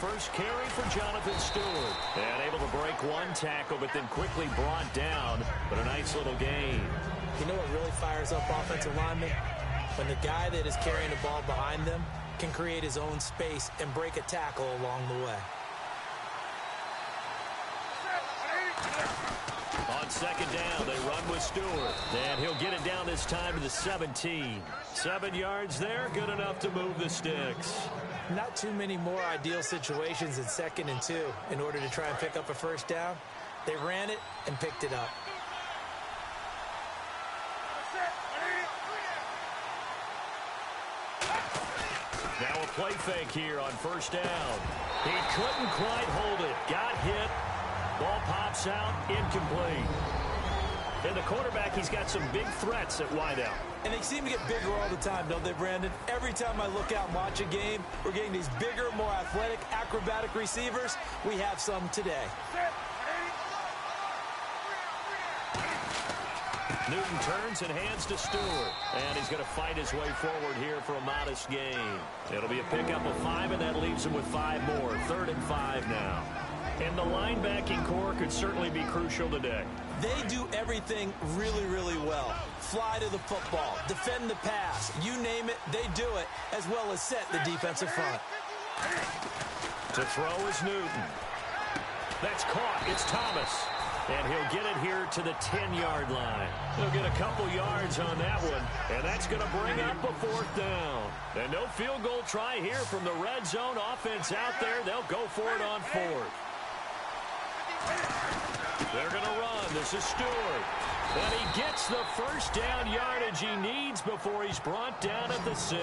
first carry for Jonathan Stewart. And able to break one tackle, but then quickly brought down. But a nice little gain. You know what really fires up offensive linemen? When the guy that is carrying the ball behind them can create his own space and break a tackle along the way. On second down, they run with Stewart. And he'll get it down this time to the 17. 7 yards there, good enough to move the sticks. Not too many more ideal situations in 2nd and 2 in order to try and pick up a first down. They ran it and picked it up. Now a play fake here on first down. He couldn't quite hold it. Got hit. Ball pops out, incomplete. And the quarterback, he's got some big threats at wideout. And they seem to get bigger all the time, don't they, Brandon? Every time I look out and watch a game, we're getting these bigger, more athletic, acrobatic receivers. We have some today. Newton turns and hands to Stewart. And he's going to fight his way forward here for a modest gain. It'll be a pickup of 5, and that leaves him with 5 more. 3rd and 5 now. And the linebacking core could certainly be crucial today. They do everything really, really well. Fly to the football, defend the pass, you name it, they do it, as well as set the defensive front. To throw is Newton. That's caught. It's Thomas. And he'll get it here to the 10-yard line. He'll get a couple yards on that one, and that's going to bring up a 4th down. And no field goal try here from the red zone offense out there. They'll go for it on 4th. They're going to run. This is Stewart. And he gets the first down yardage he needs before he's brought down at the 6.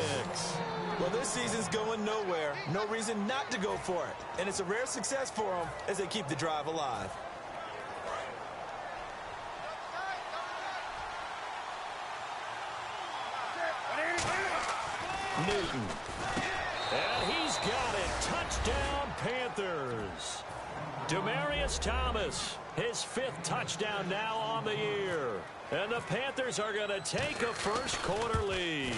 Well, this season's going nowhere. No reason not to go for it. And it's a rare success for them as they keep the drive alive. Newton. And he's got it. Touchdown, Panthers. Demaryius Thomas, his 5th touchdown now on the year. And the Panthers are going to take a first-quarter lead.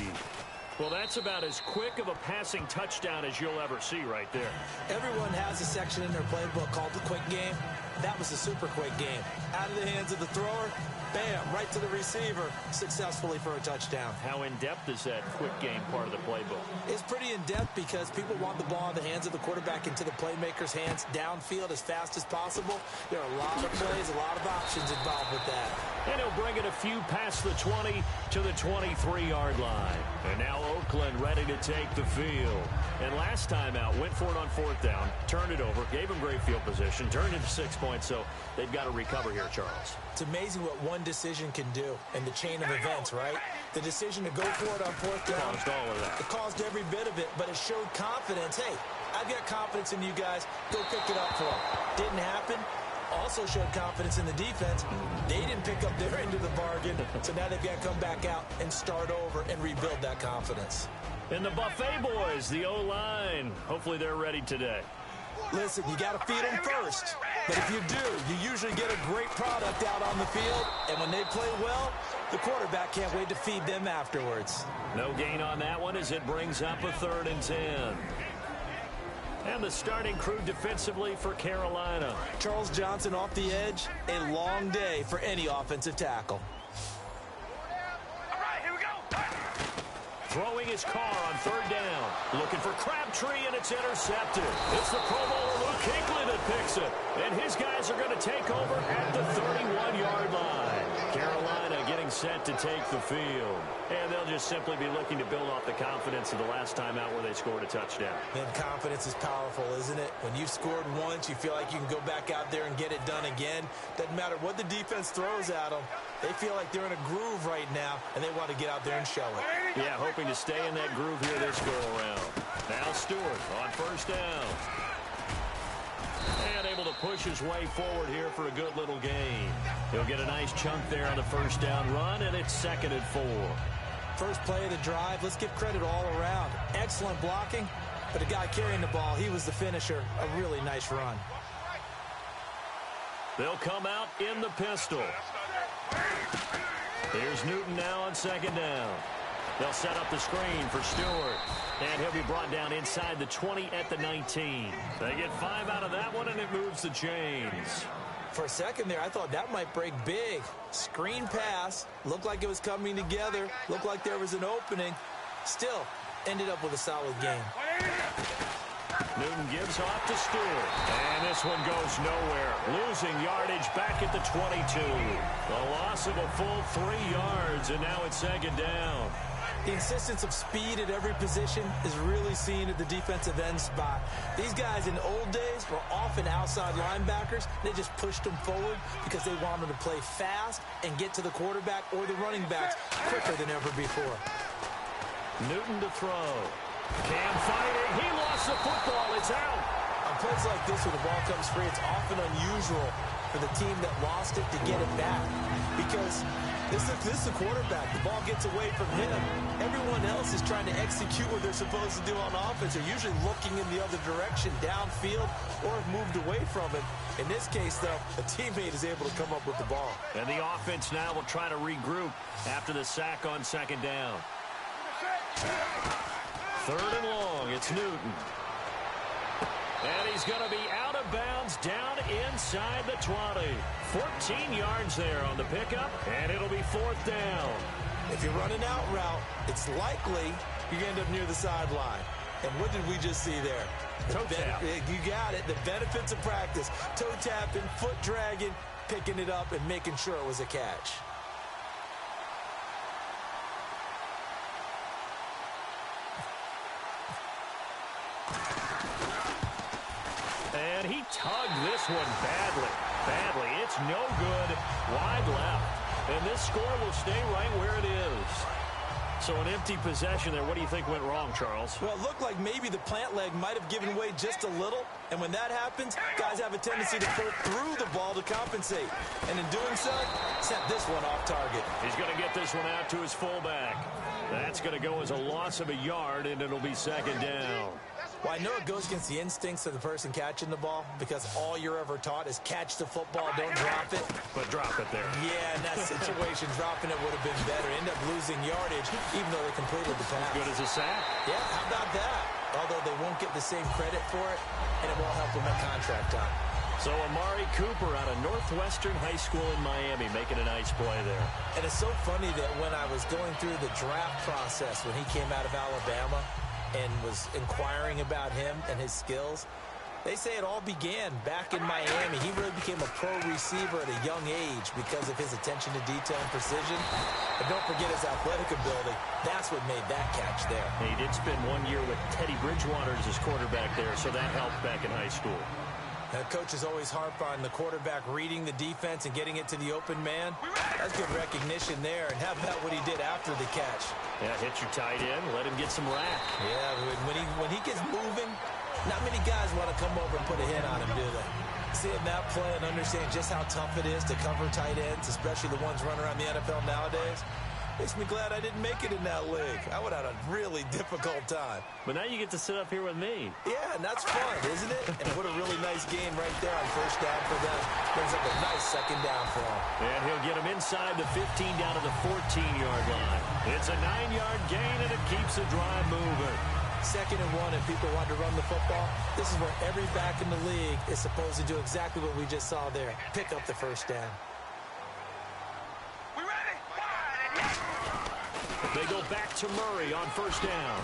Well, that's about as quick of a passing touchdown as you'll ever see right there. Everyone has a section in their playbook called the quick game. That was a super quick game. Out of the hands of the thrower, bam, right to the receiver, successfully for a touchdown. How in-depth is that quick game part of the playbook? It's pretty in-depth because people want the ball in the hands of the quarterback into the playmaker's hands downfield as fast as possible. There are a lot of plays, a lot of options involved with that. And he'll bring it a few past the 20 to the 23-yard line. And now Oakland ready to take the field. And last time out, went for it on 4th down, turned it over, gave him great field position, turned it to 6 points, so they've got to recover here, Charles. It's amazing what one decision can do in the chain of events, right? The decision to go for it on 4th down. Caused all of that. It caused every bit of it, but it showed confidence. Hey, I've got confidence in you guys. Go pick it up for them. Didn't happen. Also showed confidence in the defense. They didn't pick up their end of the bargain, so now they've got to come back out and start over and rebuild that confidence. And the Buffet boys, the O-line, hopefully they're ready today. Listen, you got to feed them first. But if you do, you usually get a great product out on the field. And when they play well, the quarterback can't wait to feed them afterwards. No gain on that one as it brings up a 3rd and 10. And the starting crew defensively for Carolina. Charles Johnson off the edge. A long day for any offensive tackle. Throwing his car on 3rd down. Looking for Crabtree, and it's intercepted. It's the Pro Bowler Luke Kuechly that picks it. And his guys are going to take over at the 31-yard line. Carolina getting set to take the field. And they'll just simply be looking to build off the confidence of the last time out where they scored a touchdown. And confidence is powerful, isn't it? When you've scored once, you feel like you can go back out there and get it done again. Doesn't matter what the defense throws at them. They feel like they're in a groove right now, and they want to get out there and show it. Yeah, hoping to stay in that groove here this go-around. Now Stewart on 1st down. And able to push his way forward here for a good little gain. He'll get a nice chunk there on the 1st down run, and it's 2nd and 4. First play of the drive, let's give credit all around. Excellent blocking, but the guy carrying the ball, he was the finisher. A really nice run. They'll come out in the pistol. Here's Newton now on 2nd down. They'll set up the screen for Stewart. And he'll be brought down inside the 20 at the 19. They get 5 out of that one, and it moves the chains. For a second there, I thought that might break big. Screen pass. Looked like it was coming together. Looked like there was an opening. Still, ended up with a solid game. Newton gives off to Stewart. And this one goes nowhere. Losing yardage back at the 22. A loss of a full 3 yards, and now it's second down. The insistence of speed at every position is really seen at the defensive end spot. These guys in old days were often outside linebackers. They just pushed them forward because they wanted to play fast and get to the quarterback or the running backs quicker than ever before. Newton to throw. Cam fighting. He lost the football. It's out. On plays like this where the ball comes free, it's often unusual for the team that lost it to get it back because this is the quarterback. The ball gets away from him. Everyone else is trying to execute what they're supposed to do on offense. They're usually looking in the other direction, downfield, or have moved away from it. In this case, though, a teammate is able to come up with the ball. And the offense now will try to regroup after the sack on second down. 3rd and long. It's Newton. And he's going to be out of bounds down inside the 20. 14 yards there on the pickup, and it'll be 4th down. If you're running out route, it's likely you're going to end up near the sideline. And what did we just see there? Toe tap. You got it. The benefits of practice. Toe tapping, foot dragging, picking it up, and making sure it was a catch. And he tugged this one badly. It's no good. Wide left. And this score will stay right where it is. So an empty possession there. What do you think went wrong, Charles? Well, it looked like maybe the plant leg might have given way just a little. And when that happens, guys have a tendency to pull through the ball to compensate. And in doing so, sent this one off target. He's going to get this one out to his fullback. That's going to go as a loss of a yard, and it'll be second down. Well, I know it goes against the instincts of the person catching the ball because all you're ever taught is catch the football, don't drop it. But drop it there. Yeah, in that situation, dropping it would have been better. End up losing yardage, even though they completed the pass. Good as a sack. Yeah, how about that? Although they won't get the same credit for it, and it won't help them at contract time. So Amari Cooper out of Northwestern High School in Miami making a nice play there. And it's so funny that when I was going through the draft process when he came out of Alabama and was inquiring about him and his skills, they say it all began back in Miami. He really became a pro receiver at a young age because of his attention to detail and precision. And don't forget his athletic ability. That's what made that catch there. He did spend 1 year with Teddy Bridgewater as his quarterback there, so that helped back in high school. Now, coaches always harp on the quarterback reading the defense and getting it to the open man. That's good recognition there. And how about what he did after the catch? Yeah, hit your tight end, let him get some rack. Yeah, when he gets moving, not many guys want to come over and put a hit on him, do they? Seeing that play and understanding just how tough it is to cover tight ends, especially the ones running around the NFL nowadays, makes me glad I didn't make it in that league. I would have had a really difficult time. But now you get to sit up here with me. Yeah, and that's fun, isn't it? And what a really nice game right there on first down for them. Brings up a nice second down for him. And he'll get him inside the 15 down to the 14-yard line. It's a 9-yard gain, and it keeps the drive moving. 2nd and 1, and people want to run the football. This is where every back in the league is supposed to do exactly what we just saw there. Pick up the first down. They go back to Murray on first down.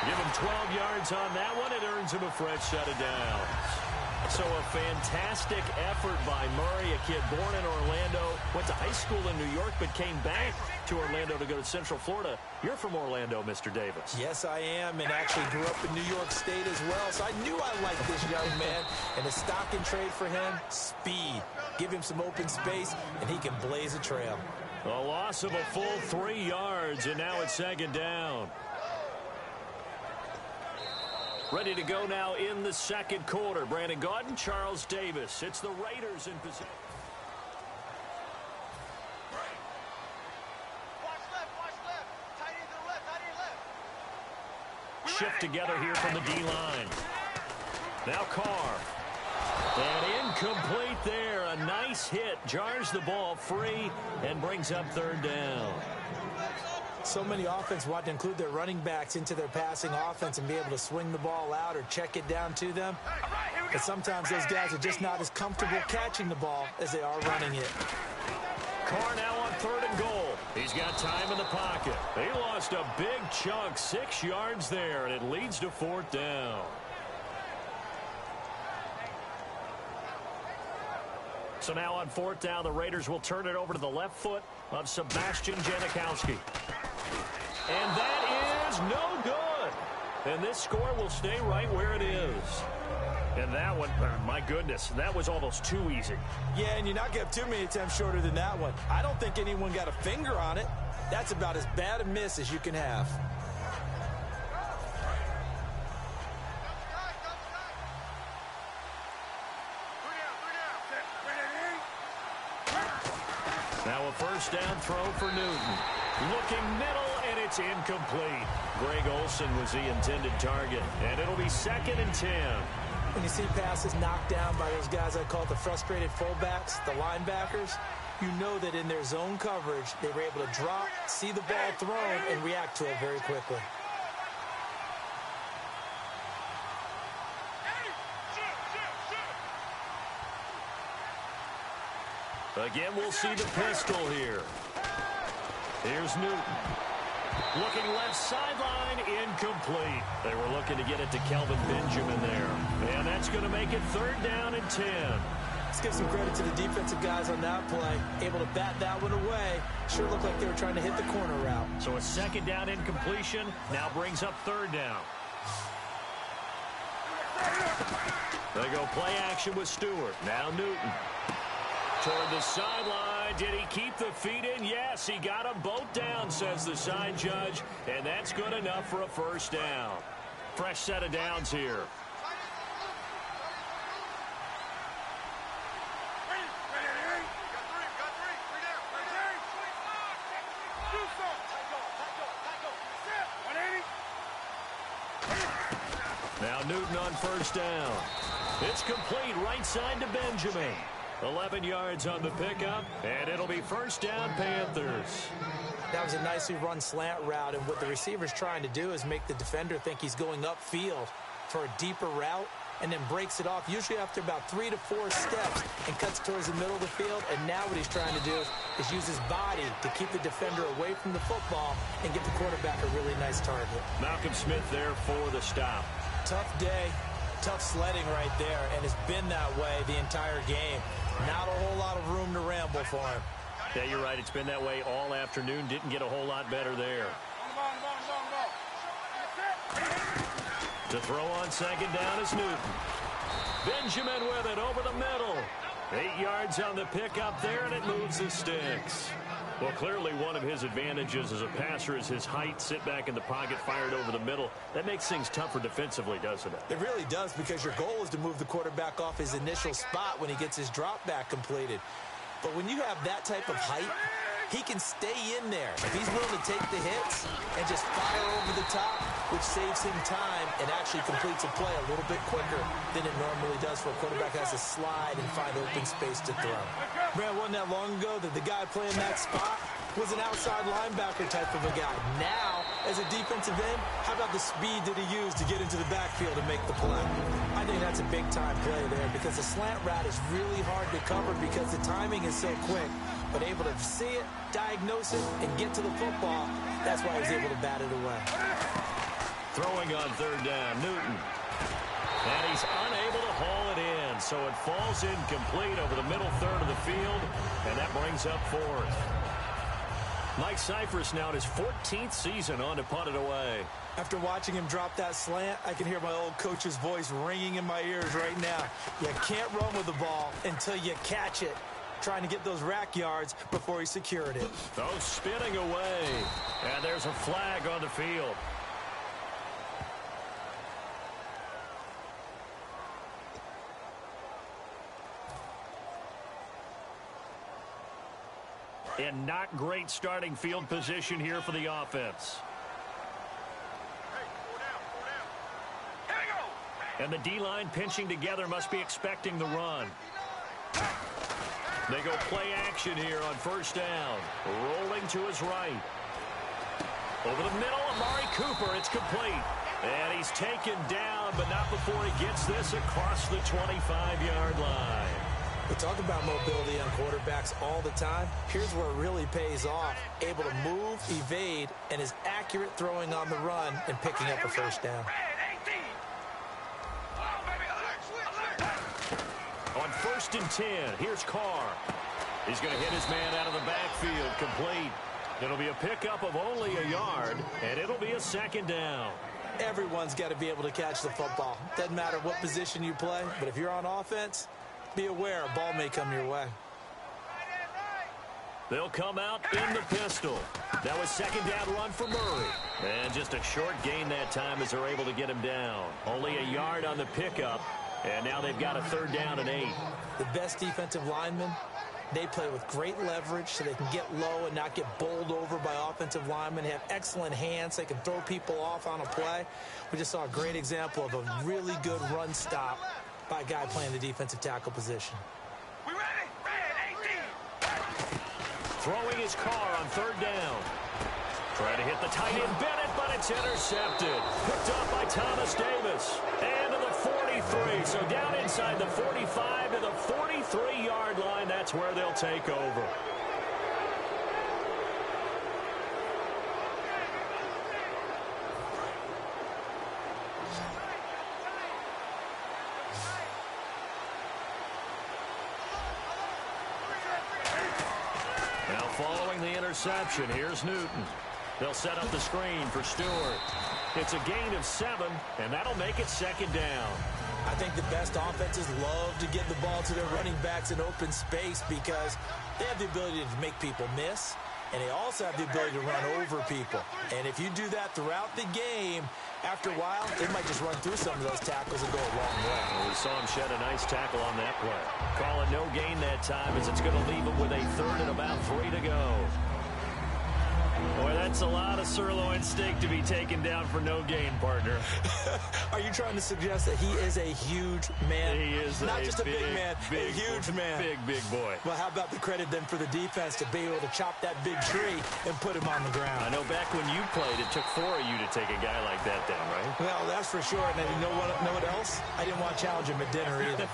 Give him 12 yards on that one. It earns him a fresh set of downs. So a fantastic effort by Murray, a kid born in Orlando, went to high school in New York, but came back to Orlando to go to Central Florida. You're from Orlando, Mr. Davis. Yes, I am, and actually grew up in New York State as well, so I knew I liked this young man. And the stock and trade for him, speed. Give him some open space, and he can blaze a trail. A loss of a full 3 yards, and now it's second down. Ready to go now in the second quarter. Brandon Gaudin, Charles Davis. It's the Raiders in position. Shift together here from the D-line. Now Carr. And incomplete there. A nice hit. Jars the ball free and brings up third down. So many offense want to include their running backs into their passing offense and be able to swing the ball out or check it down to them. But sometimes those guys are just not as comfortable catching the ball as they are running it. Carr now on 3rd and goal. He's got time in the pocket. He lost a big chunk, 6 yards there, and it leads to 4th down. So now on 4th down, the Raiders will turn it over to the left foot of Sebastian Janikowski. And that is no good. And this score will stay right where it is. And that one, my goodness, that was almost too easy. Yeah, and you're not going to have too many attempts shorter than that one. I don't think anyone got a finger on it. That's about as bad a miss as you can have. Now a 1st down throw for Newton. Looking middle, and it's incomplete. Greg Olsen was the intended target, and it'll be 2nd and 10. When you see passes knocked down by those guys I call the frustrated fullbacks, the linebackers, you know that in their zone coverage, they were able to drop, see the ball thrown, and react to it very quickly. Again, we'll see the pistol here. Here's Newton. Looking left sideline, incomplete. They were looking to get it to Kelvin Benjamin there. And that's going to make it 3rd down and 10. Let's give some credit to the defensive guys on that play. Able to bat that one away. Sure looked like they were trying to hit the corner route. So a 2nd down incompletion now brings up 3rd down. They go play action with Stewart. Now Newton. Toward the sideline. Did he keep the feet in? Yes, he got them both down, says the side judge. And that's good enough for a 1st down. Fresh set of downs here. Now Newton on 1st down. It's complete right side to Benjamin. 11 yards on the pickup, and it'll be 1st down Panthers. That was a nicely run slant route, and what the receiver's trying to do is make the defender think he's going upfield for a deeper route, and then breaks it off, usually after about 3 to 4 steps, and cuts towards the middle of the field. And now what he's trying to do is use his body to keep the defender away from the football and get the quarterback a really nice target. Malcolm Smith there for the stop. Tough day, tough sledding right there, and it's been that way the entire game. Not a whole lot of room to ramble for him. Yeah, you're right. It's been that way all afternoon. Didn't get a whole lot better there. To throw on 2nd down is Newton. Benjamin with it over the middle. 8 yards on the pickup there, and it moves the sticks. Well, clearly one of his advantages as a passer is his height. Sit back in the pocket, fired over the middle. That makes things tougher defensively, doesn't it? It really does, because your goal is to move the quarterback off his initial spot when he gets his drop back completed. But when you have that type of height, he can stay in there. If he's willing to take the hits and just fire over the top, which saves him time and actually completes a play a little bit quicker than it normally does for a quarterback has to slide and find open space to throw. Man, wasn't that long ago that the guy playing that spot was an outside linebacker type of a guy. Now, as a defensive end, how about the speed that he used to get into the backfield and make the play? I think that's a big-time play there, because the slant route is really hard to cover because the timing is so quick. But able to see it, diagnose it, and get to the football, that's why he was able to bat it away. Throwing on 3rd down, Newton. And he's unable to haul it in, so it falls incomplete over the middle third of the field, and that brings up 4th. Mike Cyphers now in his 14th season on to punt it away. After watching him drop that slant, I can hear my old coach's voice ringing in my ears right now. You can't run with the ball until you catch it. Trying to get those rack yards before he secured it. Oh, spinning away. And there's a flag on the field. And not great starting field position here for the offense. And the D-line pinching together, must be expecting the run. They go play action here on 1st down. Rolling to his right. Over the middle, Amari Cooper. It's complete. And he's taken down, but not before he gets this across the 25-yard line. We talk about mobility on quarterbacks all the time. Here's where it really pays off. Able to move, evade, and is accurate throwing on the run and picking up a first down. On 1st and 10, here's Carr. He's going to hit his man out of the backfield, complete. It'll be a pickup of only a yard, and it'll be a 2nd down. Everyone's got to be able to catch the football. Doesn't matter what position you play, but if you're on offense, be aware a ball may come your way. They'll come out in the pistol. That was 2nd down run for Murray. And just a short gain that time as they're able to get him down. Only a yard on the pickup, and now they've got a 3rd down and 8. The best defensive linemen, they play with great leverage so they can get low and not get bowled over by offensive linemen. They have excellent hands. They can throw people off on a play. We just saw a great example of a really good run stop by a guy playing the defensive tackle position. We ready? Ready, 18. Throwing his Carr on 3rd down. Trying to hit the tight end Bennett, but it's intercepted. Picked up by Thomas Davis. And to the 43. So down inside the 45 to the 43-yard line. That's where they'll take over. Now following the interception, here's Newton. They'll set up the screen for Stewart. It's a gain of 7, and that'll make it 2nd down. I think the best offenses love to get the ball to their running backs in open space because they have the ability to make people miss, and they also have the ability to run over people. And if you do that throughout the game, after a while, they might just run through some of those tackles and go a long way. Well, we saw him shed a nice tackle on that play. Call it no gain that time as it's going to leave him with a 3rd and about 3 to go. Boy, that's a lot of sirloin steak to be taken down for no gain, partner. Are you trying to suggest that he is a huge man? He is not just a big man, big, a huge man. Big boy. Well, how about the credit then for the defense to be able to chop that big tree and put him on the ground? I know back when you played, it took 4 of you to take a guy like that down, right? Well, that's for sure. And you know what else? I didn't want to challenge him at dinner either.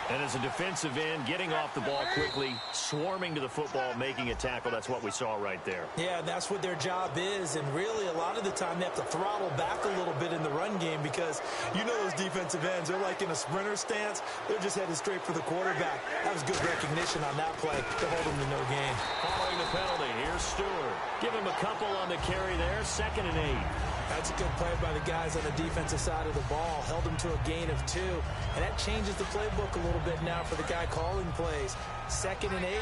And as a defensive end, getting off the ball quickly, swarming to the football, making a tackle, that's what we saw right there. Yeah, that's what their job is. And really, a lot of the time, they have to throttle back a little bit in the run game because you know those defensive ends, they're like in a sprinter stance. They're just headed straight for the quarterback. That was good recognition on that play to hold him to no gain. Following the penalty, here's Stewart. Give him a couple on the carry there, 2nd and 8. That's a good play by the guys on the defensive side of the ball. Held him to a gain of 2. And that changes the playbook a little bit now for the guy calling plays. 2nd and 8.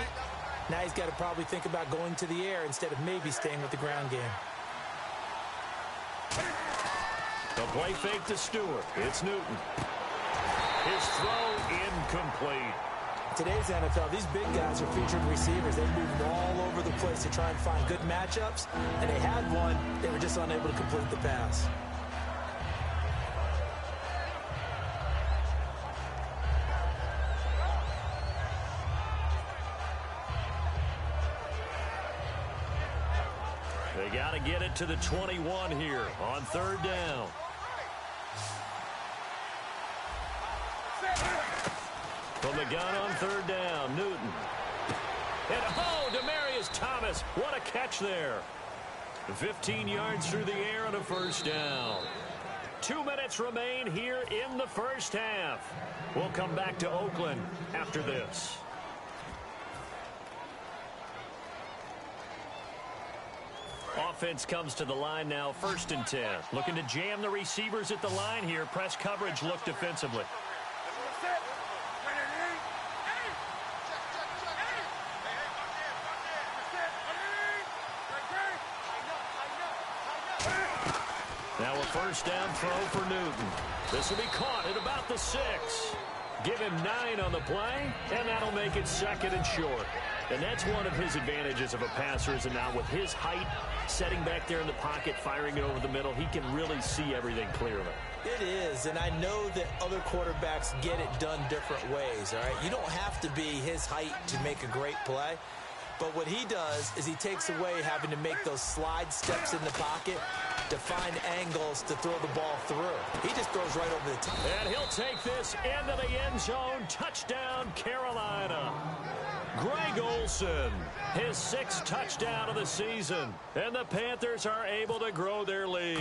Now he's got to probably think about going to the air instead of maybe staying with the ground game. The play fake to Stewart. It's Newton. His throw incomplete. Today's NFL, these big guys are featured receivers. They move all over the place to try and find good matchups, and they had one. They were just unable to complete the pass. They got to get it to the 21 here on 3rd down. From the gun on 3rd down, Newton. And Demaryius Thomas, what a catch there. 15 yards through the air and a 1st down. 2 minutes remain here in the 1st half. We'll come back to Oakland after this. Offense comes to the line now, 1st and 10. Looking to jam the receivers at the line here. Press coverage look defensively. Now a 1st down throw for Newton. This will be caught at about the 6. Give him 9 on the play, and that'll make it 2nd and short. And that's one of his advantages of a passer, is now with his height, setting back there in the pocket, firing it over the middle, he can really see everything clearly. It is, and I know that other quarterbacks get it done different ways, all right? You don't have to be his height to make a great play. But what he does is he takes away having to make those slide steps in the pocket to find angles to throw the ball through. He just throws right over the top. And he'll take this into the end zone. Touchdown, Carolina. Greg Olsen, his 6th touchdown of the season. And the Panthers are able to grow their lead.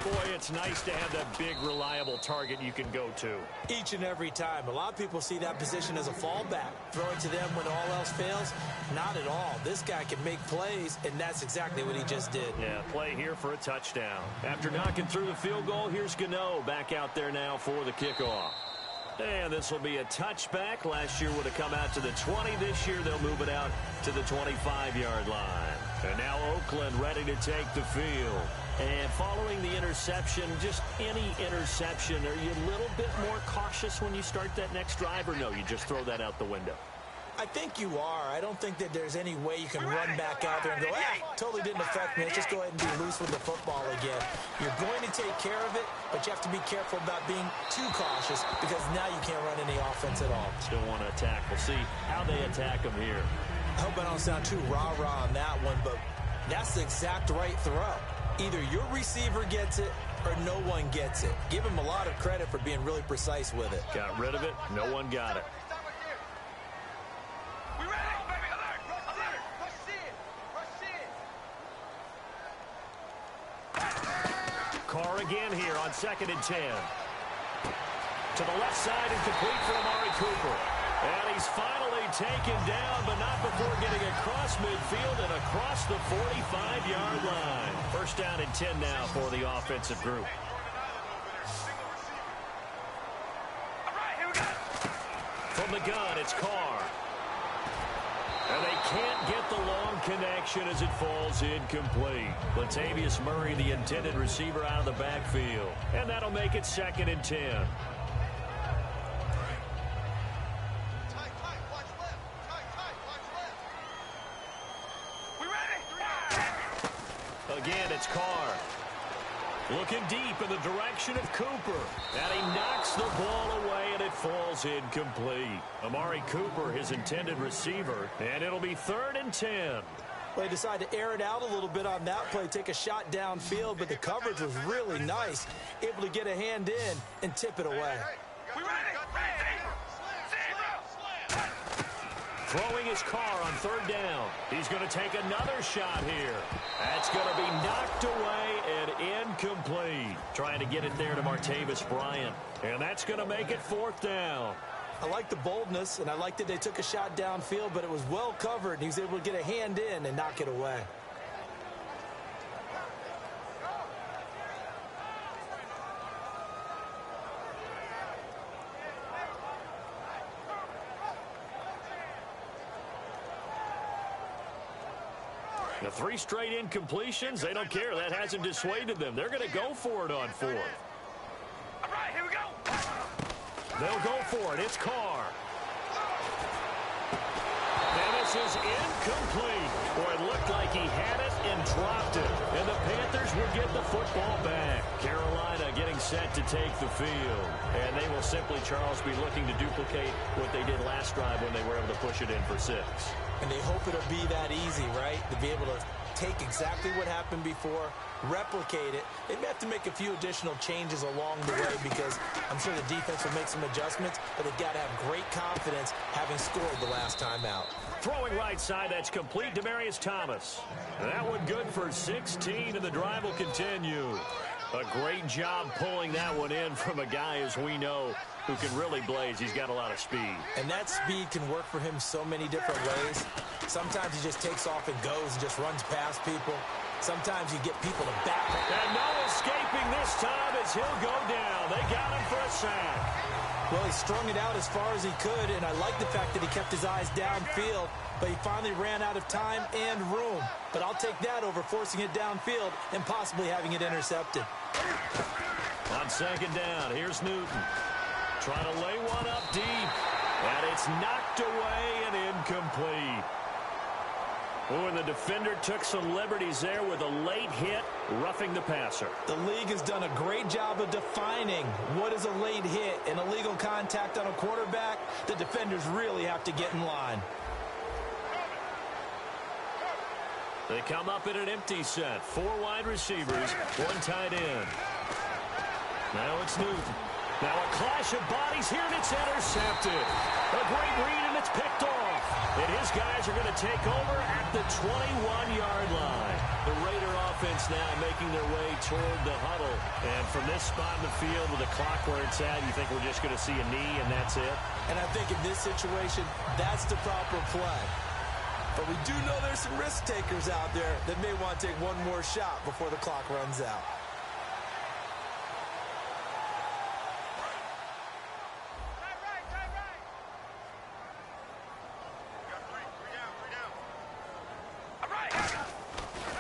Boy, it's nice to have that big, reliable target you can go to. Each and every time. A lot of people see that position as a fallback. Throw it to them when all else fails. Not at all. This guy can make plays, and that's exactly what he just did. Yeah, play here for a touchdown. After knocking through the field goal, here's Gano back out there now for the kickoff. And this will be a touchback. Last year would have come out to the 20. This year they'll move it out to the 25-yard line. And now Oakland ready to take the field. And following the interception, just any interception, are you a little bit more cautious when you start that next drive, or no, you just throw that out the window? I think you are. I don't think that there's any way you can run back out there and go, totally didn't affect me. Let's just go ahead and be loose with the football again. You're going to take care of it, but you have to be careful about being too cautious because now you can't run any offense at all. Still want to attack. We'll see how they attack them here. I hope I don't sound too rah-rah on that one, but that's the exact right throw. Either your receiver gets it or no one gets it. Give him a lot of credit for being really precise with it. Got rid of it. No one got it. We ready, baby? Alert! Alert! Push in! Carr again here on 2nd and 10. To the left side and complete for Amari Cooper. And he's finally taken down, but not before getting across midfield and across the 45-yard line. First down and 10 now for the offensive group. All right, here we go. From the gun, it's Carr. And they can't get the long connection as it falls incomplete. Latavius Murray, the intended receiver, out of the backfield. And that'll make it 2nd and 10. Again, it's Carr. Looking deep in the direction of Cooper. And he knocks the ball away, and it falls incomplete. Amari Cooper, his intended receiver, and it'll be 3rd and 10. Well, they decided to air it out a little bit on that play, take a shot downfield, but the coverage was really nice. Able to get a hand in and tip it away. We ready? Ready! Zero! Throwing his Carr on 3rd down. He's going to take another shot here. That's going to be knocked away and incomplete. Trying to get it there to Martavis Bryant. And that's going to make it 4th down. I like the boldness, and I like that they took a shot downfield, but it was well covered, and he was able to get a hand in and knock it away. The 3 straight incompletions, they don't care. That hasn't dissuaded them. They're going to go for it on 4th. All right, here we go. They'll go for it. It's Carr. And this is incomplete. Boy, it looked like he had it and dropped it. And the Panthers will get the football back. Carolina getting set to take the field. And they will simply, Charles, be looking to duplicate what they did last drive when they were able to push it in for 6. And they hope it'll be that easy, right? To be able to take exactly what happened before, replicate it. They may have to make a few additional changes along the way because I'm sure the defense will make some adjustments, but they've got to have great confidence having scored the last time out. Throwing right side, that's complete. Demaryius Thomas. That one good for 16, and the drive will continue. A great job pulling that one in from a guy, as we know, who can really blaze. He's got a lot of speed. And that speed can work for him so many different ways. Sometimes he just takes off and goes and just runs past people. Sometimes you get people to back. And no escaping this time as he'll go down. They got him for a sack. Well, he strung it out as far as he could, and I like the fact that he kept his eyes downfield, but he finally ran out of time and room. But I'll take that over forcing it downfield and possibly having it intercepted. On 2nd down, here's Newton. Trying to lay one up deep. And it's knocked away and incomplete. Oh, and the defender took some liberties there with a late hit, roughing the passer. The league has done a great job of defining what is a late hit and illegal contact on a quarterback. The defenders really have to get in line. They come up in an empty set. 4 wide receivers, 1 tight end. Now it's Newton. Now a clash of bodies here, and it's intercepted. A great read, and it's picked off. And his guys are going to take over at the 21-yard line. The Raider offense now making their way toward the huddle. And from this spot in the field with the clock where it's at, you think we're just going to see a knee and that's it? And I think in this situation, that's the proper play. But we do know there's some risk takers out there that may want to take one more shot before the clock runs out.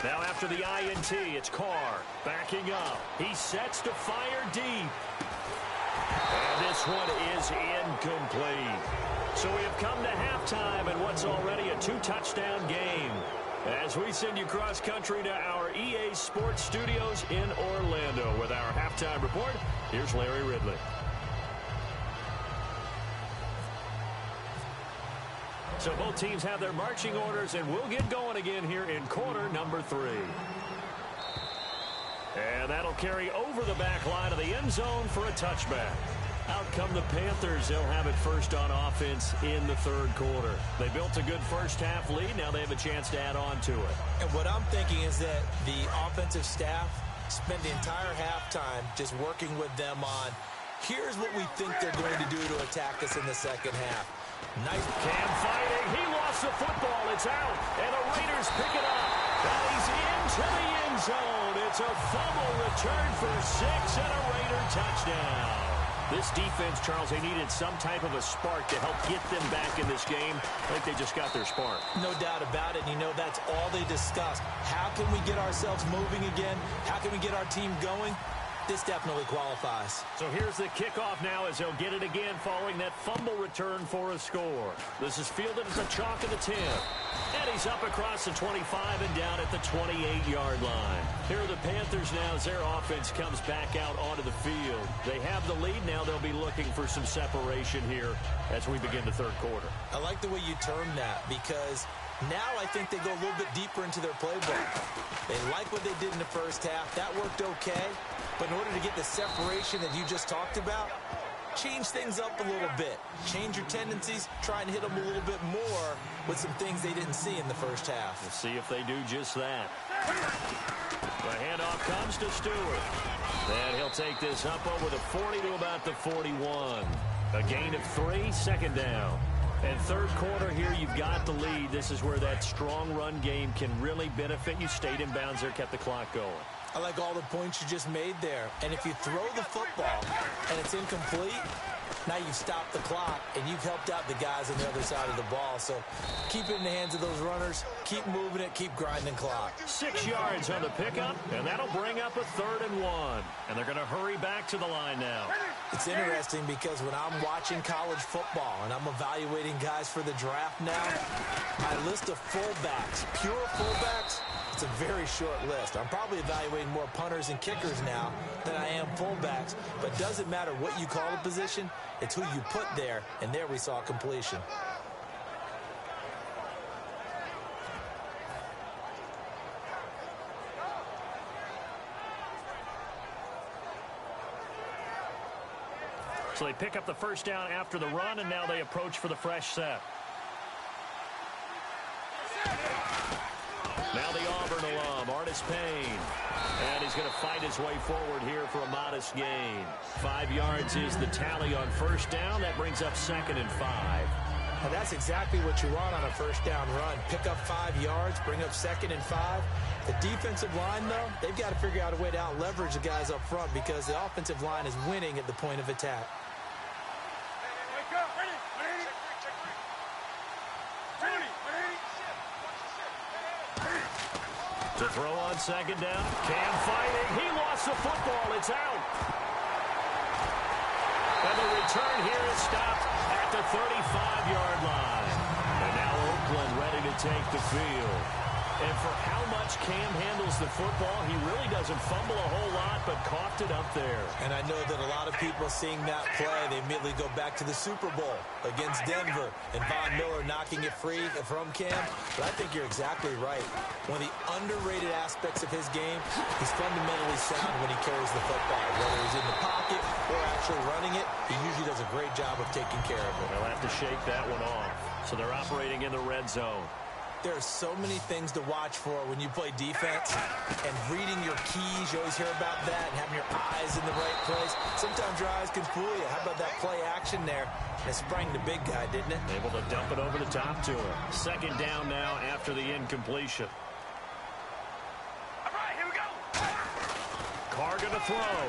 Now after the INT, it's Carr backing up. He sets to fire deep. And this one is incomplete. So we have come to halftime in what's already a 2-touchdown game. As we send you cross-country to our EA Sports Studios in Orlando with our halftime report, here's Larry Ridley. So both teams have their marching orders, and we'll get going again here in quarter number 3. And that'll carry over the back line of the end zone for a touchback. Out come the Panthers. They'll have it first on offense in the third quarter. They built a good first-half lead. Now they have a chance to add on to it. And what I'm thinking is that the offensive staff spent the entire halftime just working with them on, here's what we think they're going to do to attack us in the second half. Nice. Cam fighting. He lost the football. It's out. And the Raiders pick it up. And he's into the end zone. It's a fumble return for 6 and a Raider touchdown. This defense, Charles, they needed some type of a spark to help get them back in this game. I think they just got their spark. No doubt about it. You know, that's all they discussed. How can we get ourselves moving again? How can we get our team going? This definitely qualifies. So here's the kickoff now as they'll get it again following that fumble return for a score. This is fielded as a chalk of the 10. And he's up across the 25 and down at the 28-yard line. Here are the Panthers now as their offense comes back out onto the field. They have the lead now. They'll be looking for some separation here as we begin the third quarter. I like the way you termed that because now I think they go a little bit deeper into their playbook. They like what they did in the first half. That worked okay. But in order to get the separation that you just talked about, change things up a little bit. Change your tendencies. Try and hit them a little bit more with some things they didn't see in the first half. We'll see if they do just that. The handoff comes to Stewart. And he'll take this up over the 40 to about the 41. A gain of 3, second down. And third quarter here, you've got the lead. This is where that strong run game can really benefit you. Stayed in bounds there, kept the clock going. I like all the points you just made there. And if you throw the football and it's incomplete, now you've stopped the clock and you've helped out the guys on the other side of the ball. So keep it in the hands of those runners. Keep moving it. Keep grinding clock. 6 yards on the pickup, and that'll bring up a 3rd and 1. And they're going to hurry back to the line now. It's interesting because when I'm watching college football and I'm evaluating guys for the draft now, my list of fullbacks, pure fullbacks, it's a very short list. I'm probably evaluating more punters and kickers now than I am fullbacks. But it doesn't matter what you call a position. It's who you put there. And there we saw completion. So they pick up the first down after the run, and now they approach for the fresh set. Now the Auburn alum, Artis Payne. And he's going to fight his way forward here for a modest gain. 5 yards is the tally on first down. That brings up 2nd and 5. And that's exactly what you want on a first down run. Pick up 5 yards, bring up 2nd and 5. The defensive line, though, they've got to figure out a way to out-leverage the guys up front because the offensive line is winning at the point of attack. To throw on second down. Cam fighting. He lost the football. It's out. And the return here is stopped at the 35-yard line. And now Oakland ready to take the field. And for how much Cam handles the football, he really doesn't fumble a whole lot, but coughed it up there. And I know that a lot of people seeing that play, they immediately go back to the Super Bowl against Denver and Von Miller knocking it free from Cam. But I think you're exactly right. One of the underrated aspects of his game, he's fundamentally sound when he carries the football. Whether he's in the pocket or actually running it, he usually does a great job of taking care of it. They'll have to shake that one off. So they're operating in the red zone. There are so many things to watch for when you play defense, and reading your keys, you always hear about that, and having your eyes in the right place. Sometimes your eyes can fool you. How about that play action there? It sprang the big guy, didn't it? Able to dump it over the top to him. Second down now after the incompletion. All right, here we go. Carr going to throw.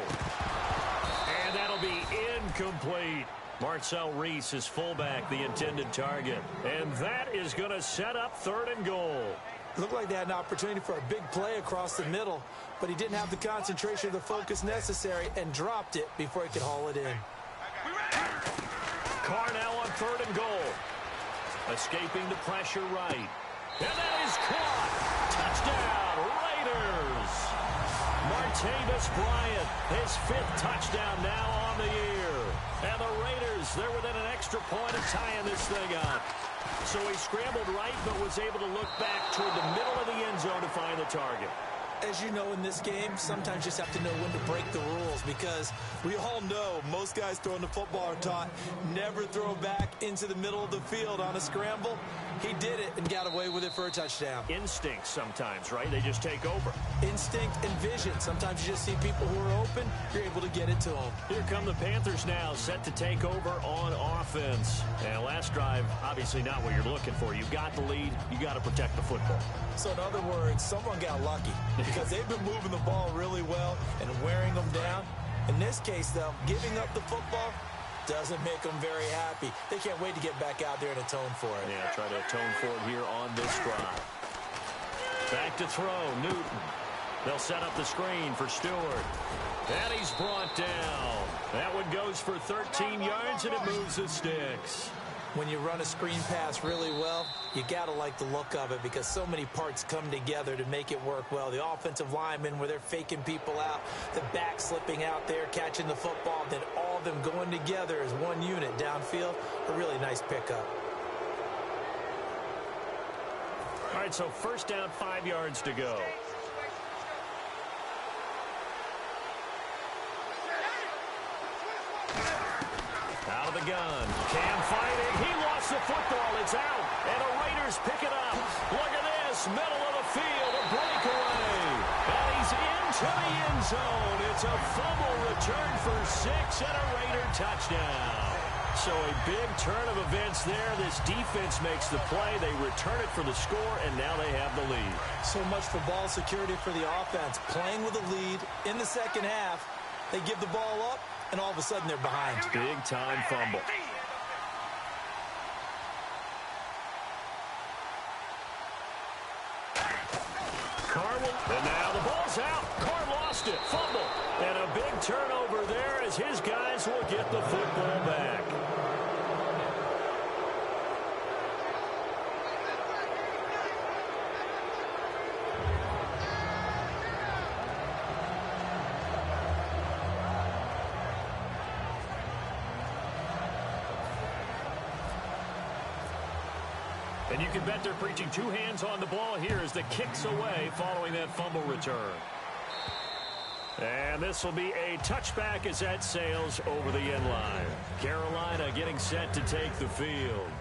And that'll be incomplete. Marcel Reese, his fullback, the intended target. And that is going to set up 3rd and goal. It looked like they had an opportunity for a big play across the middle, but he didn't have the concentration or the focus necessary and dropped it before he could haul it in. Carr now on 3rd and goal. Escaping the pressure right. And that is caught. Touchdown, Raiders. Martavis Bryant, his 5th touchdown now on the year. And the Raiders, they're within an extra point of tying this thing up. So he scrambled right, but was able to look back toward the middle of the end zone to find the target. As you know, in this game, sometimes you just have to know when to break the rules, because we all know most guys throwing the football are taught never throw back into the middle of the field on a scramble. He did it and got away with it for a touchdown. Instinct sometimes, right? They just take over. Instinct and vision. Sometimes you just see people who are open, you're able to get it to them. Here come the Panthers now, set to take over on offense. And last drive, obviously not what you're looking for. You've got the lead. You got to protect the football. So in other words, someone got lucky because they've been moving the ball really well and wearing them down. In this case, though, giving up the football doesn't make them very happy. They can't wait to get back out there and atone for it. Yeah, try to atone for it here on this drive. Back to throw, Newton. They'll set up the screen for Stewart. And he's brought down. That one goes for 13 yards, and it moves the sticks. When you run a screen pass really well, you got to like the look of it because so many parts come together to make it work well. The offensive linemen, where they're faking people out, the back slipping out there, catching the football, then all of them going together as one unit downfield. A really nice pickup. All right, so first down, 5 yards to go. Out of the gun. Cam fighting. He lost the football. It's out. And the Raiders pick it up. Look at this. Middle of the field. A breakaway. And he's into the end zone. It's a fumble return for 6 and a Raider touchdown. So a big turn of events there. This defense makes the play. They return it for the score, and now they have the lead. So much for ball security for the offense. Playing with a lead in the second half. They give the ball up, and all of a sudden they're behind. Big-time fumble. Carr will, and now the ball's out. Carr lost it. Fumble. And a big turnover there as his guys will get the football back. And you can bet they're preaching 2 hands on the ball here as the kick's away following that fumble return. And this will be a touchback as that sails over the end line. Carolina getting set to take the field.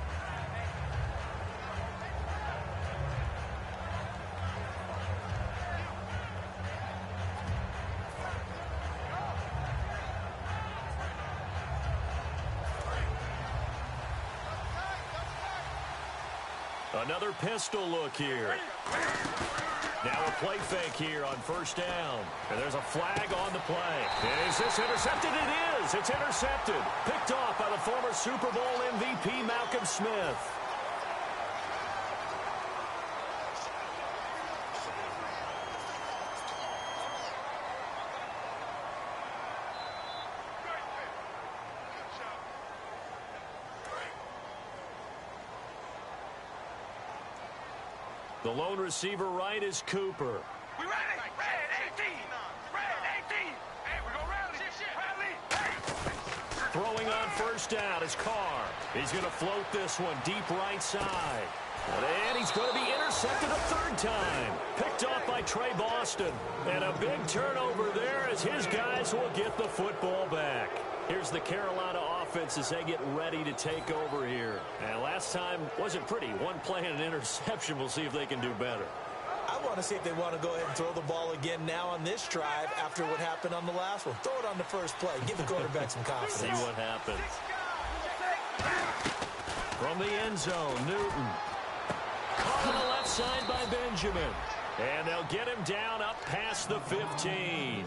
Another pistol look here. Now a play fake here on first down. And there's a flag on the play. Is this intercepted? It is. It's intercepted. Picked off by the former Super Bowl MVP, Malcolm Smith. The lone receiver right is Cooper. We ready? Red 18. Red 18. first down is Carr. He's going to float this one deep right side. And he's going to be intercepted a third time. Picked off by Trey Boston. And a big turnover there as his guys will get the football back. Here's the Carolina offense as they get ready to take over here. And last time wasn't pretty. One play and an interception. We'll see if they can do better. I want to see if they want to go ahead and throw the ball again now on this drive after what happened on the last one. Throw it on the first play. Give the quarterback some confidence. See what happens. From the end zone, Newton. Caught on the left side by Benjamin. And they'll get him down up past the 15.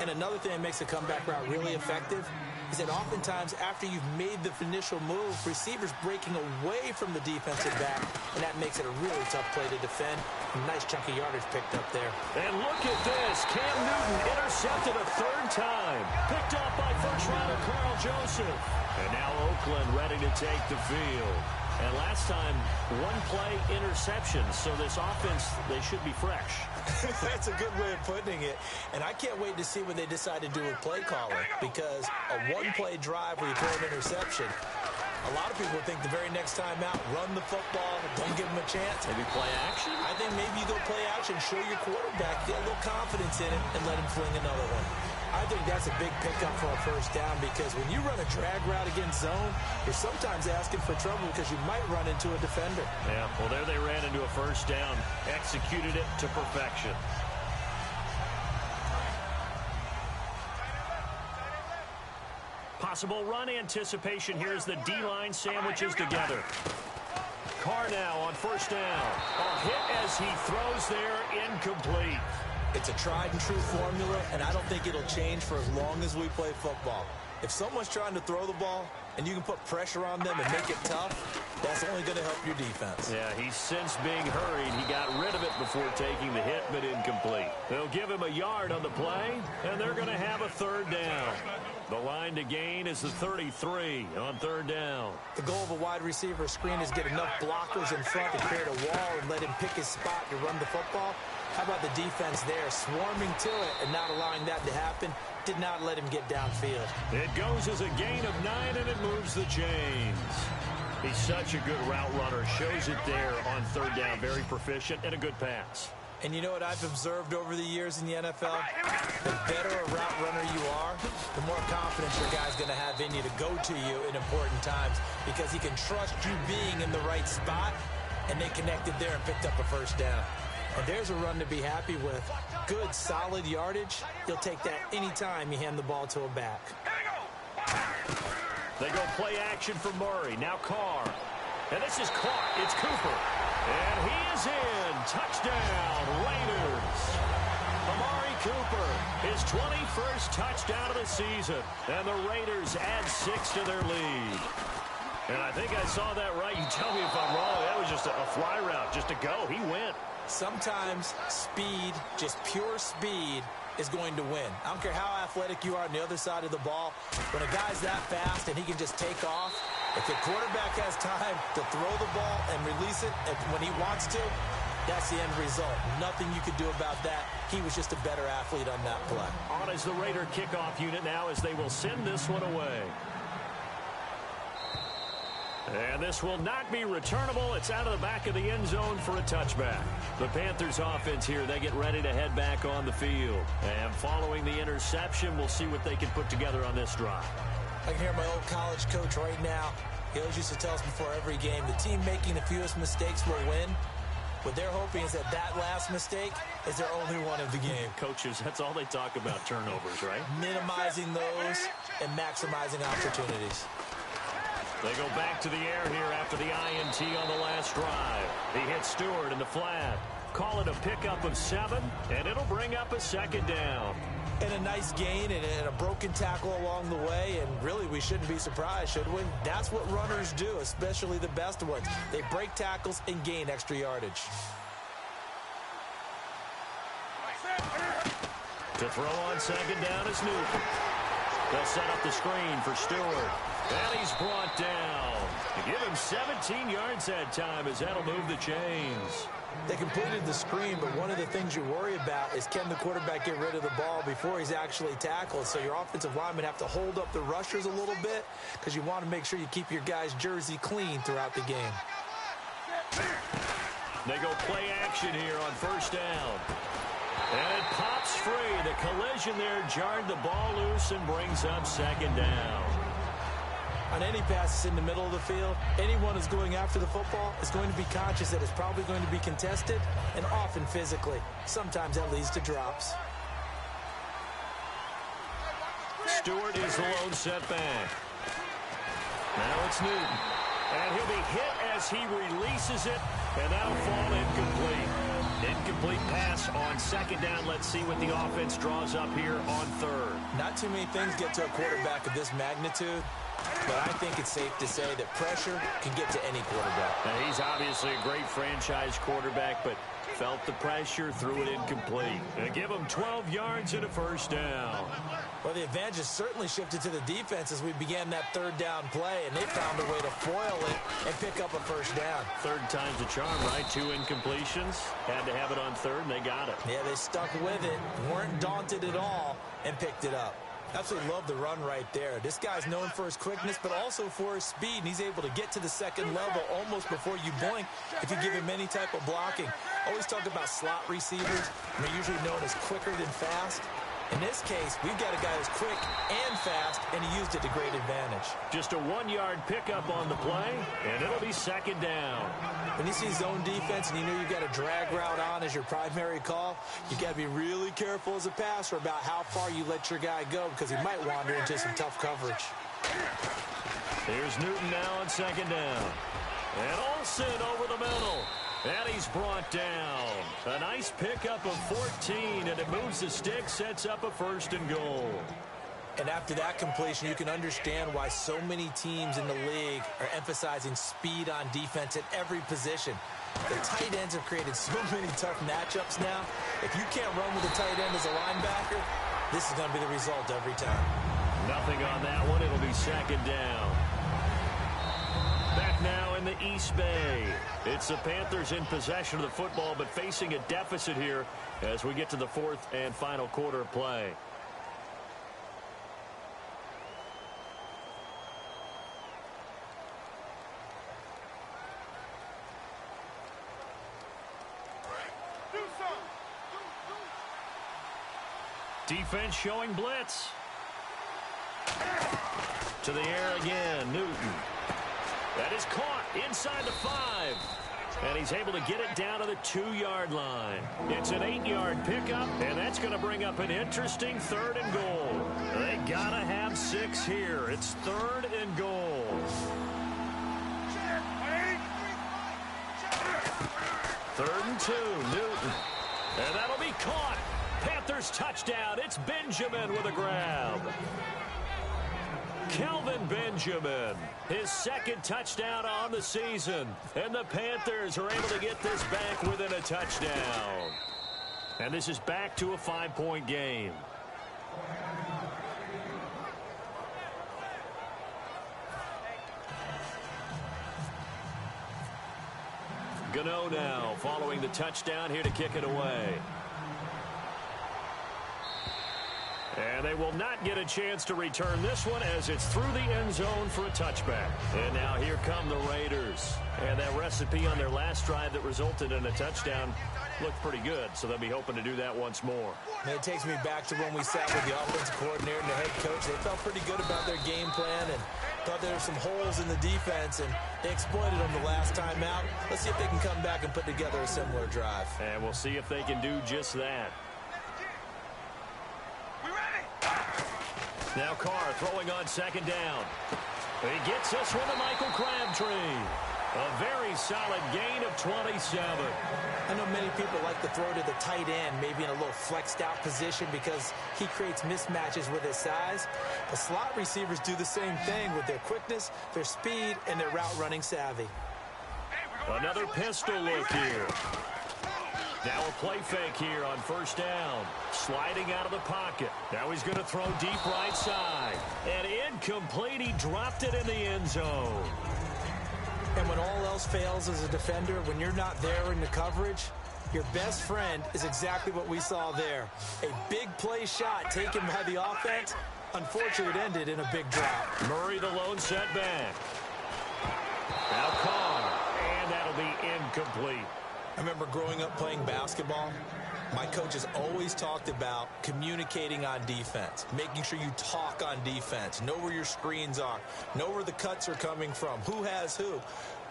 And another thing that makes the comeback route really effective is that oftentimes after you've made the initial move, receivers breaking away from the defensive back, and that makes it a really tough play to defend. A nice chunk of yardage picked up there. And look at this. Cam Newton intercepted a third time. Picked off by first rounder Carl Joseph. And now Oakland ready to take the field. And last time, one play interception. So this offense, they should be fresh. That's a good way of putting it. And I can't wait to see what they decide to do with play calling, because a one-play drive where you throw an interception, a lot of people think the very next time out, run the football, don't give them a chance. Maybe play action? I think maybe you go play action, show your quarterback, get a little confidence in it, and let him fling another one. I think that's a big pickup for a first down, because when you run a drag route against zone, you're sometimes asking for trouble because you might run into a defender. Yeah, well, there they ran into a first down, executed it to perfection. Possible run anticipation here as the D-line sandwiches together. Carr now on first down. A hit as he throws there, incomplete. It's a tried-and-true formula, and I don't think it'll change for as long as we play football. If someone's trying to throw the ball and you can put pressure on them and make it tough, that's only going to help your defense. Yeah, he's since being hurried. He got rid of it before taking the hit, but incomplete. They'll give him a yard on the play, and they're going to have a third down. The line to gain is the 33 on third down. The goal of a wide receiver screen is get enough blockers in front to create a wall and let him pick his spot to run the football. How about the defense there, swarming to it and not allowing that to happen? Did not let him get downfield. It goes as a gain of 9, and it moves the chains. He's such a good route runner. Shows it there on third down. Very proficient and a good pass. And you know what I've observed over the years in the NFL? The better a route runner you are, the more confidence your guy's going to have in you to go to you in important times, because he can trust you being in the right spot, and they connected there and picked up a first down. And there's a run to be happy with. Good, solid yardage. You'll take that anytime you hand the ball to a back. They go play action for Murray. Now Carr. And this is caught. It's Cooper. And he is in. Touchdown, Raiders. Amari Cooper, his 21st touchdown of the season. And the Raiders add 6 to their lead. And I think I saw that right. You tell me if I'm wrong. That was just a fly route, just to go. He went. Sometimes speed, just pure speed, is going to win. I don't care how athletic you are on the other side of the ball. When a guy's that fast and he can just take off, if the quarterback has time to throw the ball and release it when he wants to, that's the end result. Nothing you could do about that. He was just a better athlete on that play. On is the Raider kickoff unit now as they will send this one away. And this will not be returnable. It's out of the back of the end zone for a touchback. The Panthers offense here, they get ready to head back on the field. And following the interception, we'll see what they can put together on this drive. I can hear my old college coach right now. He always used to tell us before every game, the team making the fewest mistakes will win. What they're hoping is that that last mistake is their only one of the game. Coaches, that's all they talk about, turnovers, right? Minimizing those and maximizing opportunities. They go back to the air here after the INT on the last drive. He hits Stewart in the flat. Call it a pickup of 7, and it'll bring up a second down. And a nice gain and a broken tackle along the way, and really we shouldn't be surprised, should we? That's what runners do, especially the best ones. They break tackles and gain extra yardage. To throw on second down is Newton. They'll set up the screen for Stewart. And he's brought down. To give him 17 yards that time, as that'll move the chains. They completed the screen, but one of the things you worry about is can the quarterback get rid of the ball before he's actually tackled. So your offensive linemen have to hold up the rushers a little bit because you want to make sure you keep your guy's jersey clean throughout the game. They go play action here on first down. And it pops free. The collision there jarred the ball loose and brings up second down. On any passes in the middle of the field, anyone who's going after the football is going to be conscious that it's probably going to be contested and often physically. Sometimes that leads to drops. Stewart is the lone setback. Now it's Newton. And he'll be hit as he releases it, and that'll fall incomplete. Incomplete pass on second down. Let's see what the offense draws up here on third. Not too many things get to a quarterback of this magnitude, but I think it's safe to say that pressure can get to any quarterback. Now, he's obviously a great franchise quarterback, but felt the pressure, threw it incomplete. And give him 12 yards and a first down. Well, the advantage has certainly shifted to the defense as we began that third down play, and they found a way to foil it and pick up a first down. Third time's a charm, right? 2 incompletions. Had to have it on third, and they got it. Yeah, they stuck with it, weren't daunted at all, and picked it up. Absolutely love the run right there. This guy's known for his quickness, but also for his speed, and he's able to get to the second level almost before you blink if you give him any type of blocking. Always talk about slot receivers. They're usually known as quicker than fast. In this case, we've got a guy who's quick and fast, and he used it to great advantage. Just a 1-yard pickup on the play, and it'll be second down. When you see zone defense and you know you've got a drag route on as your primary call, you got to be really careful as a passer about how far you let your guy go because he might wander into some tough coverage. Here's Newton now on second down. And Olsen over the middle. And he's brought down. A nice pickup of 14, and it moves the stick, sets up a first and goal. And after that completion, you can understand why so many teams in the league are emphasizing speed on defense at every position. The tight ends have created so many tough matchups now. If you can't run with a tight end as a linebacker, this is going to be the result every time. Nothing on that one. It'll be second down. Back now in the East Bay. It's the Panthers in possession of the football, but facing a deficit here as we get to the fourth and final quarter of play. Defense showing blitz. To the air again, Newton. That is caught inside the 5. And he's able to get it down to the 2-yard line. It's an 8-yard pickup, and that's going to bring up an interesting third and goal. They got to have 6 here. It's third and goal. Third and 2, Newton. And that'll be caught. Panthers touchdown. It's Benjamin with a grab. Kelvin Benjamin, his second touchdown on the season. And the Panthers are able to get this back within a touchdown. And this is back to a 5-point game. Gano now following the touchdown here to kick it away. And they will not get a chance to return this one as it's through the end zone for a touchback. And now here come the Raiders. And that recipe on their last drive that resulted in a touchdown looked pretty good, so they'll be hoping to do that once more. And it takes me back to when we sat with the offensive coordinator and the head coach. They felt pretty good about their game plan and thought there were some holes in the defense, and they exploited them the last time out. Let's see if they can come back and put together a similar drive. And we'll see if they can do just that. Now Carr throwing on second down. He gets this one to Michael Crabtree. A very solid gain of 27. I know many people like to throw to the tight end, maybe in a little flexed out position because he creates mismatches with his size. The slot receivers do the same thing with their quickness, their speed, and their route running savvy. Another pistol look here. Now a play fake here on first down. Sliding out of the pocket. Now he's going to throw deep right side. And incomplete. He dropped it in the end zone. And when all else fails as a defender, when you're not there in the coverage, your best friend is exactly what we saw there. A big play shot taken by the offense. Unfortunately, it ended in a big drop. Murray the lone setback. Now Carr. And that'll be incomplete. I remember growing up playing basketball. My coaches always talked about communicating on defense, making sure you talk on defense, know where your screens are, know where the cuts are coming from, who has who.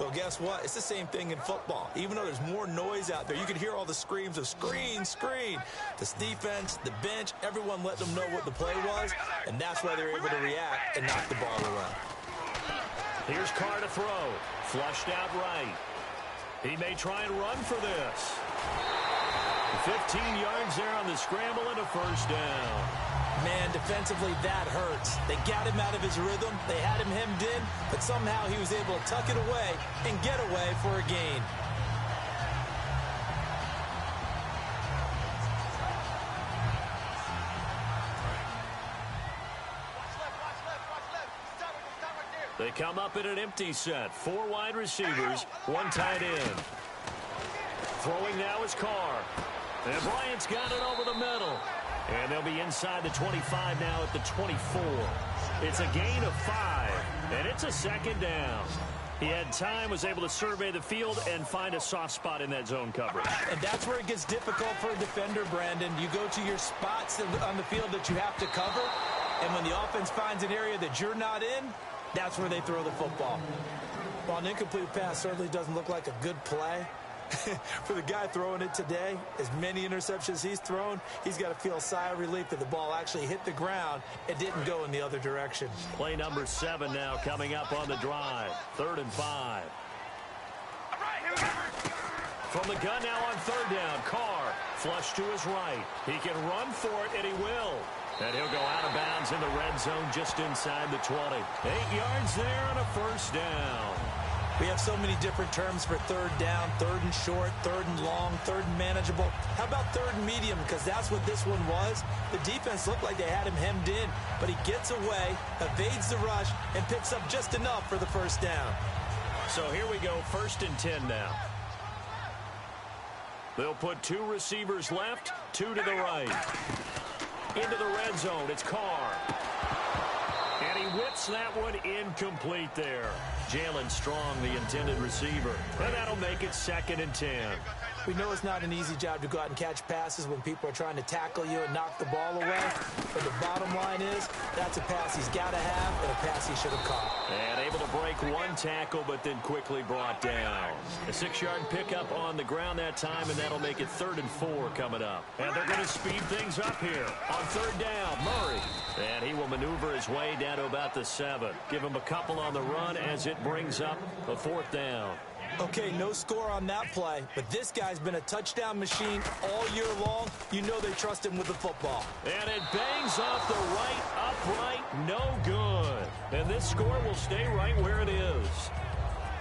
Well, guess what? It's the same thing in football. Even though there's more noise out there, you can hear all the screams of screen, screen. This defense, the bench, everyone let them know what the play was, and that's why they're able to react and knock the ball around. Here's Carr to throw. Flushed out right. He may try and run for this. 15 yards there on the scramble and a first down. Man, defensively, that hurts. They got him out of his rhythm. They had him hemmed in, but somehow he was able to tuck it away and get away for a gain. They come up in an empty set. 4 wide receivers, 1 tight end. Throwing now is Carr. And Bryant's got it over the middle. And they'll be inside the 25 now at the 24. It's a gain of 5, and it's a second down. He had time, was able to survey the field and find a soft spot in that zone coverage. And that's where it gets difficult for a defender, Brandon. You go to your spots on the field that you have to cover, and when the offense finds an area that you're not in, that's where they throw the football. While an incomplete pass certainly doesn't look like a good play, for the guy throwing it today, as many interceptions he's thrown, he's got to feel a sigh of relief that the ball actually hit the ground and didn't go in the other direction. Play number 7 now coming up on the drive. 3rd and 5. From the gun now on 3rd down, Carr flush to his right. He can run for it, and he will. And he'll go out of bounds in the red zone just inside the 20. 8 yards there and a first down. We have so many different terms for 3rd down, 3rd and short, 3rd and long, 3rd and manageable. How about 3rd and medium? Because that's what this one was. The defense looked like they had him hemmed in, but he gets away, evades the rush, and picks up just enough for the first down. So here we go, 1st and 10 now. They'll put 2 receivers left, 2 to the right. Into the red zone, it's Carr. And he whips that one incomplete there. Jalen Strong, the intended receiver. And that'll make it 2nd and 10. We know it's not an easy job to go out and catch passes when people are trying to tackle you and knock the ball away. But the bottom line is, that's a pass he's got to have and a pass he should have caught. And able to break 1 tackle, but then quickly brought down. A 6-yard pickup on the ground that time, and that'll make it 3rd and 4 coming up. And they're going to speed things up here. On 3rd down, Murray. And he will maneuver his way down to about the 7. Give him a couple on the run as it brings up a 4th down. Okay, no score on that play, but this guy's been a touchdown machine all year long. You know they trust him with the football. And it bangs off the right upright, no good. And this score will stay right where it is.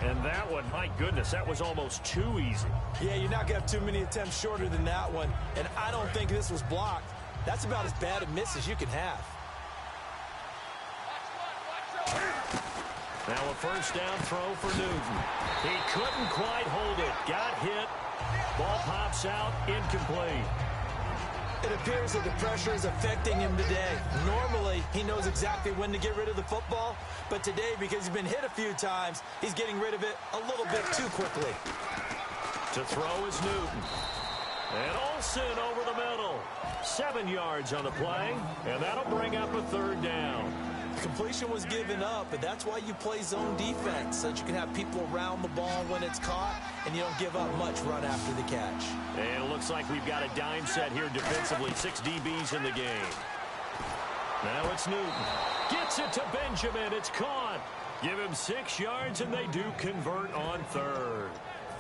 And that one, my goodness, that was almost too easy. Yeah, you're not going to have too many attempts shorter than that one, and I don't think this was blocked. That's about as bad a miss as you can have. Now a first down throw for Newton. He couldn't quite hold it. Got hit. Ball pops out. Incomplete. It appears that the pressure is affecting him today. Normally, he knows exactly when to get rid of the football, but today, because he's been hit a few times, he's getting rid of it a little bit too quickly. To throw is Newton. And Olsen over the middle. 7 yards on the play, and that'll bring up a 3rd down. Completion was given up, but that's why you play zone defense, so that you can have people around the ball when it's caught, and you don't give up much run after the catch. And it looks like we've got a dime set here defensively. 6 DBs in the game. Now it's Newton. Gets it to Benjamin. It's caught. Give him 6 yards, and they do convert on 3rd.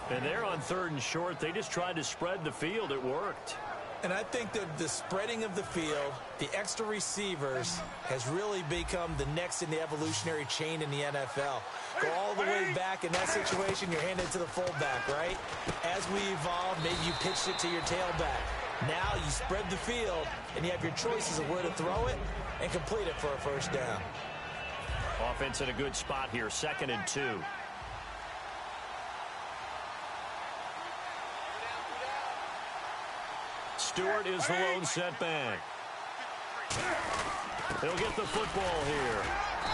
And they're on 3rd and short. They just tried to spread the field. It worked. And I think that the spreading of the field, the extra receivers, has really become the next in the evolutionary chain in the NFL. Go all the way back in that situation, you're handed to the fullback, right? As we evolve, maybe you pitched it to your tailback. Now you spread the field, and you have your choices of where to throw it and complete it for a first down. Offense in a good spot here, 2nd and 2. Stewart is the lone setback. He'll get the football here.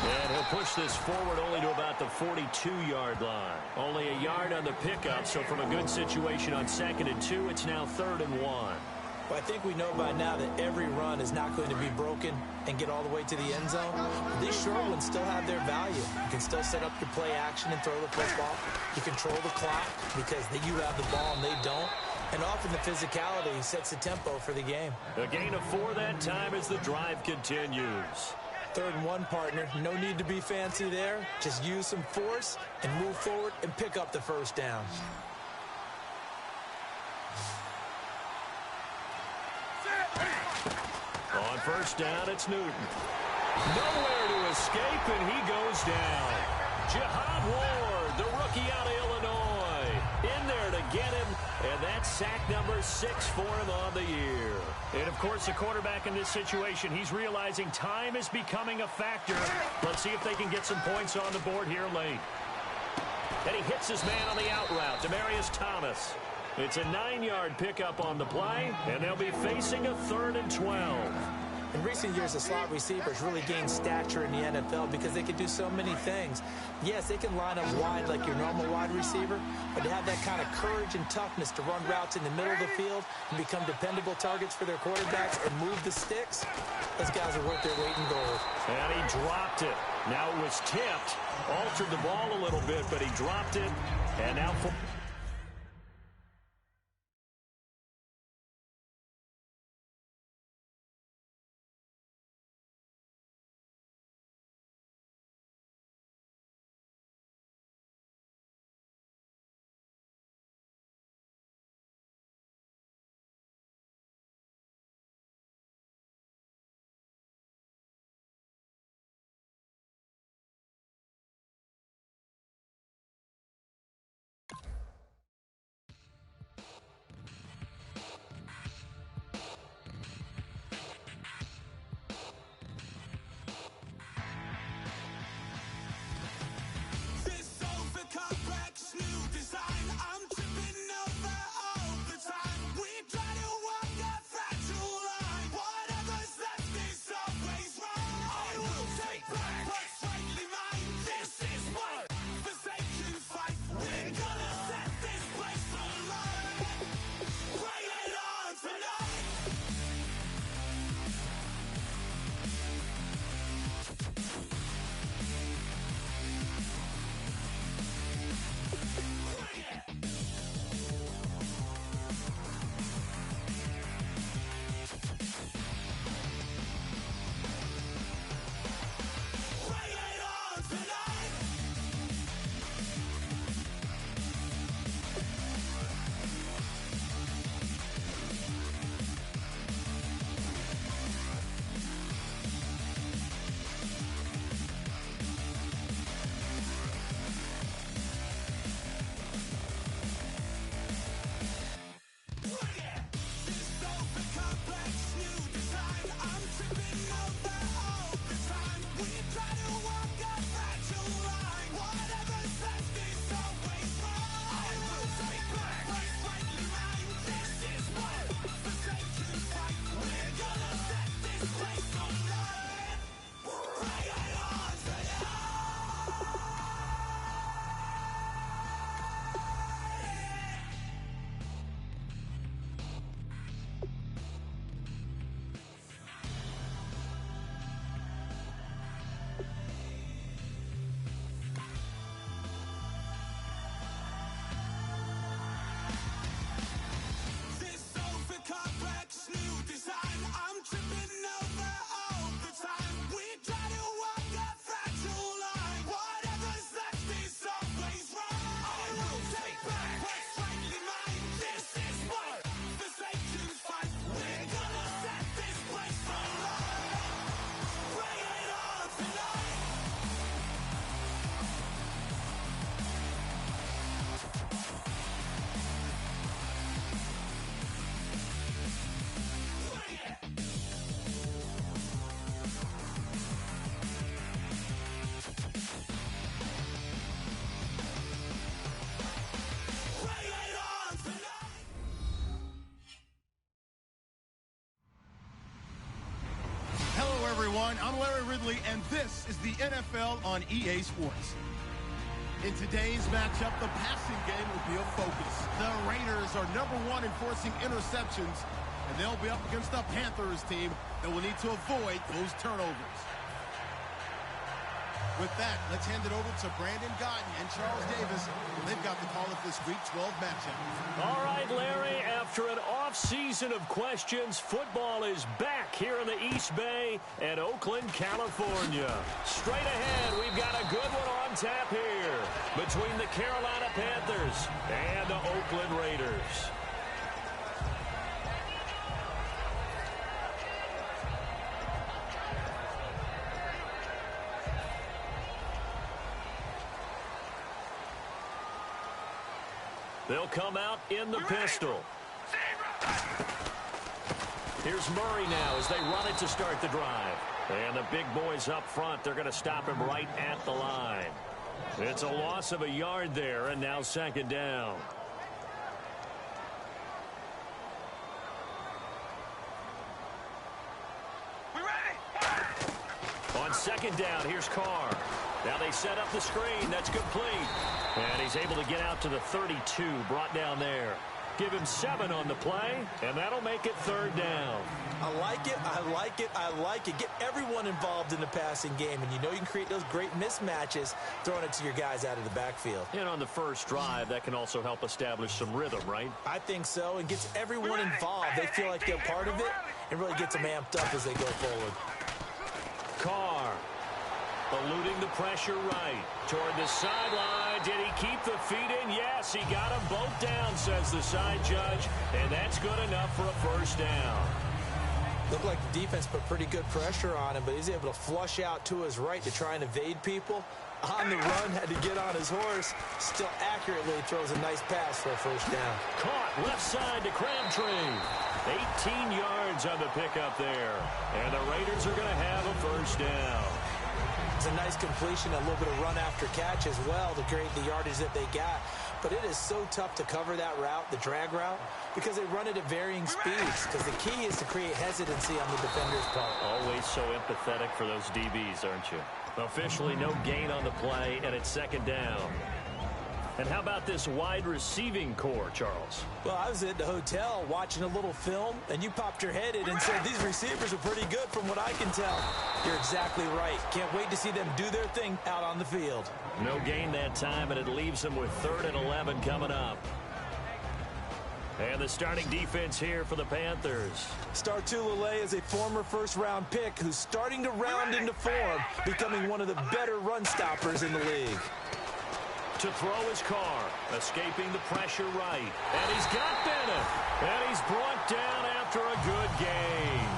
And he'll push this forward only to about the 42-yard line. Only a yard on the pickup, so from a good situation on 2nd and 2, it's now 3rd and 1. Well, I think we know by now that every run is not going to be broken and get all the way to the end zone. But these short ones still have their value. You can still set up your play action and throw the football. You control the clock because you have the ball and they don't. And often the physicality sets the tempo for the game. A gain of 4 that time as the drive continues. 3rd and 1, partner. No need to be fancy there. Just use some force and move forward and pick up the first down. On first down, it's Newton. Nowhere to escape, and he goes down. Jihad Ward, the rookie out of Illinois, in there to get him. And that's sack number 6 for him on the year. And, of course, the quarterback in this situation, he's realizing time is becoming a factor. Let's see if they can get some points on the board here late. And he hits his man on the out route, Demaryius Thomas. It's a 9-yard pickup on the play, and they'll be facing a 3rd and 12. In recent years, the slot receivers really gained stature in the NFL because they can do so many things. Yes, they can line up wide like your normal wide receiver, but to have that kind of courage and toughness to run routes in the middle of the field and become dependable targets for their quarterbacks and move the sticks, those guys are worth their weight in gold. And he dropped it. Now it was tipped, altered the ball a little bit, but he dropped it. And now for... everyone. I'm Larry Ridley, and this is the NFL on EA Sports. In today's matchup, the passing game will be a focus. The Raiders are #1 in forcing interceptions, and they'll be up against the Panthers team that will need to avoid those turnovers. With that, let's hand it over to Brandon Gotton and Charles Davis. They've got the call of this Week 12 matchup. All right, Larry, after an off-season of questions, football is back here in the East Bay at Oakland, California. Straight ahead, we've got a good one on tap here between the Carolina Panthers and the Oakland Raiders. They'll come out in the pistol. Here's Murray now as they run it to start the drive. And the big boys up front, they're going to stop him right at the line. It's a loss of a yard there, and now second down. On second down, here's Carr. Now they set up the screen. That's complete. And he's able to get out to the 32, brought down there. Give him 7 on the play, and that'll make it third down. I like it, I like it, I like it. Get everyone involved in the passing game, and you know you can create those great mismatches throwing it to your guys out of the backfield. And on the first drive, that can also help establish some rhythm, right? I think so, and gets everyone involved. They feel like they're part of it, and really gets them amped up as they go forward. Carr eluding the pressure right toward the sideline. Did he keep the feet in? Yes, he got them both down, says the side judge, and that's good enough for a first down. Looked like the defense put pretty good pressure on him, but he's able to flush out to his right to try and evade people. On the run, had to get on his horse. Still accurately throws a nice pass for a first down. Caught left side to Crabtree. 18 yards on the pickup there. And the Raiders are going to have a first down. It's a nice completion, a little bit of run after catch as well to create the yardage that they got. But it is so tough to cover that route, the drag route, because they run it at varying speeds. Because the key is to create hesitancy on the defender's part. Always so empathetic for those DBs, aren't you? Officially no gain on the play, and it's second down. And how about this wide receiving core, Charles? Well, I was at the hotel watching a little film, and you popped your head in and said these receivers are pretty good from what I can tell. You're exactly right. Can't wait to see them do their thing out on the field. No gain that time, and it leaves them with 3rd and 11 coming up. And the starting defense here for the Panthers. Star Tulele is a former first-round pick who's starting to round into form, becoming one of the better run stoppers in the league. To throw his Carr, escaping the pressure right. And he's got Bennett. And he's brought down after a good game.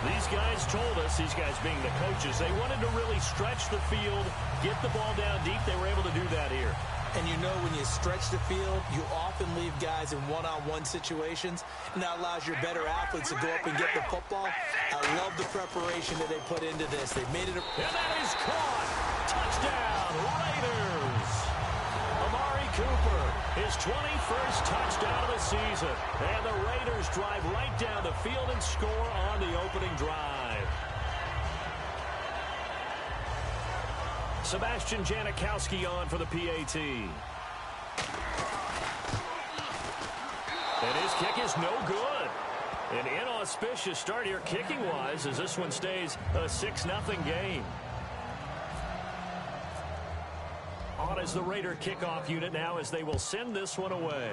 These guys told us, these guys being the coaches, they wanted to really stretch the field, get the ball down deep. They were able to do that here. And you know when you stretch the field, you often leave guys in one-on-one situations, and that allows your better athletes to go up and get the football. I love the preparation that they put into this. They made it. And that is caught. Touchdown, Raiders. Amari Cooper, his 21st touchdown of the season. And the Raiders drive right down the field and score on the opening drive. Sebastian Janikowski on for the PAT. And his kick is no good. An inauspicious start here kicking-wise as this one stays a 6-0 game. On as the Raider kickoff unit now as they will send this one away.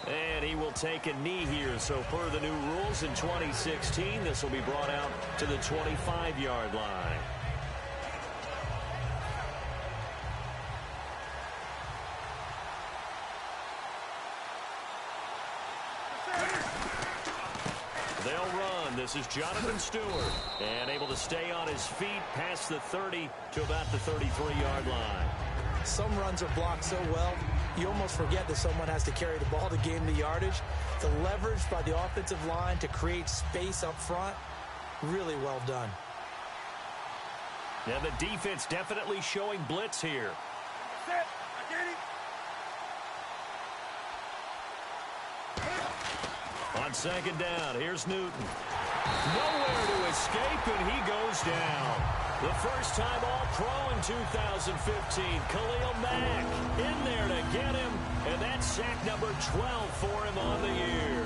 And he will take a knee here. So per the new rules in 2016, this will be brought out to the 25-yard line. They'll run. This is Jonathan Stewart. And able to stay on his feet past the 30 to about the 33-yard line. Some runs are blocked so well, you almost forget that someone has to carry the ball to gain the yardage. The leverage by the offensive line to create space up front, really well done. Now the defense definitely showing blitz here. That's it. I get it. On second down, here's Newton. Nowhere to escape, and he goes down. The first time All-Pro in 2015. Khalil Mack in there to get him, and that's sack number 12 for him on the year.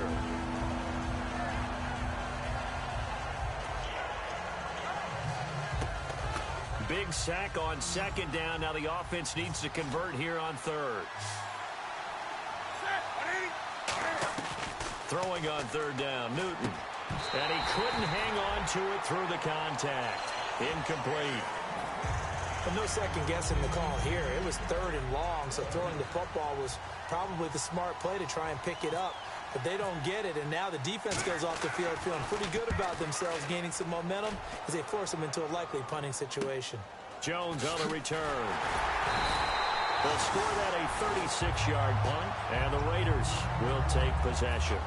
Big sack on second down. Now the offense needs to convert here on third. Throwing on third down, Newton. And he couldn't hang on to it through the contact. Incomplete. But no second guessing the call here. It was third and long, so throwing the football was probably the smart play to try and pick it up. But they don't get it, and now the defense goes off the field feeling pretty good about themselves, gaining some momentum as they force them into a likely punting situation. Jones on the return. They'll score that a 36-yard punt, and the Raiders will take possession.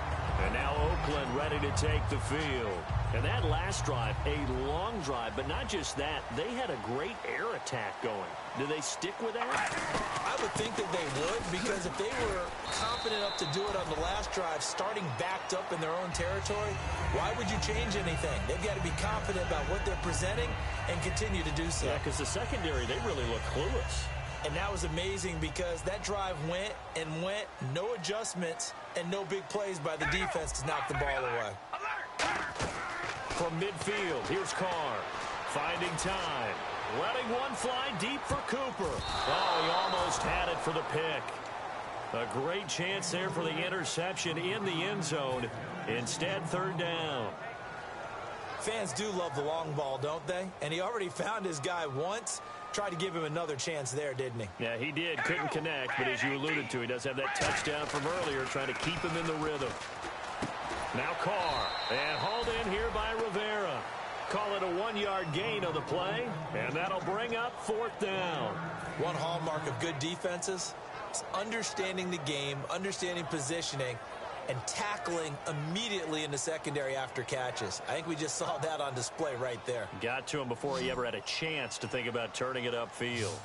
And now Oakland ready to take the field. And that last drive, a long drive, but not just that. They had a great air attack going. Do they stick with that? I would think that they would, because if they were confident enough to do it on the last drive, starting backed up in their own territory, why would you change anything? They've got to be confident about what they're presenting and continue to do so. Yeah, because the secondary, they really look clueless. And that was amazing because that drive went and went, no adjustments, and no big plays by the defense to knock the ball away. From midfield, here's Carr. Finding time. Letting one fly deep for Cooper. Oh, he almost had it for the pick. A great chance there for the interception in the end zone. Instead, third down. Fans do love the long ball, don't they? And he already found his guy once. Tried to give him another chance there, didn't he? Yeah, he did. Couldn't connect, but as you alluded to, he does have that touchdown from earlier, trying to keep him in the rhythm. Now Carr, and hauled in here by Rivera. Call it a 1-yard gain on the play, and that'll bring up fourth down. One hallmark of good defenses is understanding the game, understanding positioning, and tackling immediately in the secondary after catches. I think we just saw that on display right there. Got to him before he ever had a chance to think about turning it upfield.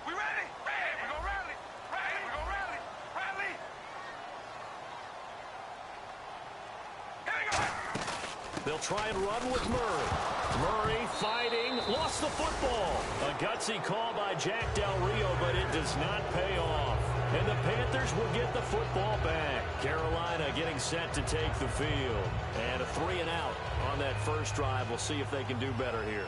We ready? Ready. We're going to rally. Ready. We're going to rally. Rally. Here we go. They'll try and run with Murray. Murray fighting, lost the football. A gutsy call by Jack Del Rio, but it does not pay off. And the Panthers will get the football back. Carolina getting set to take the field. And a 3-and-out on that first drive. We'll see if they can do better here.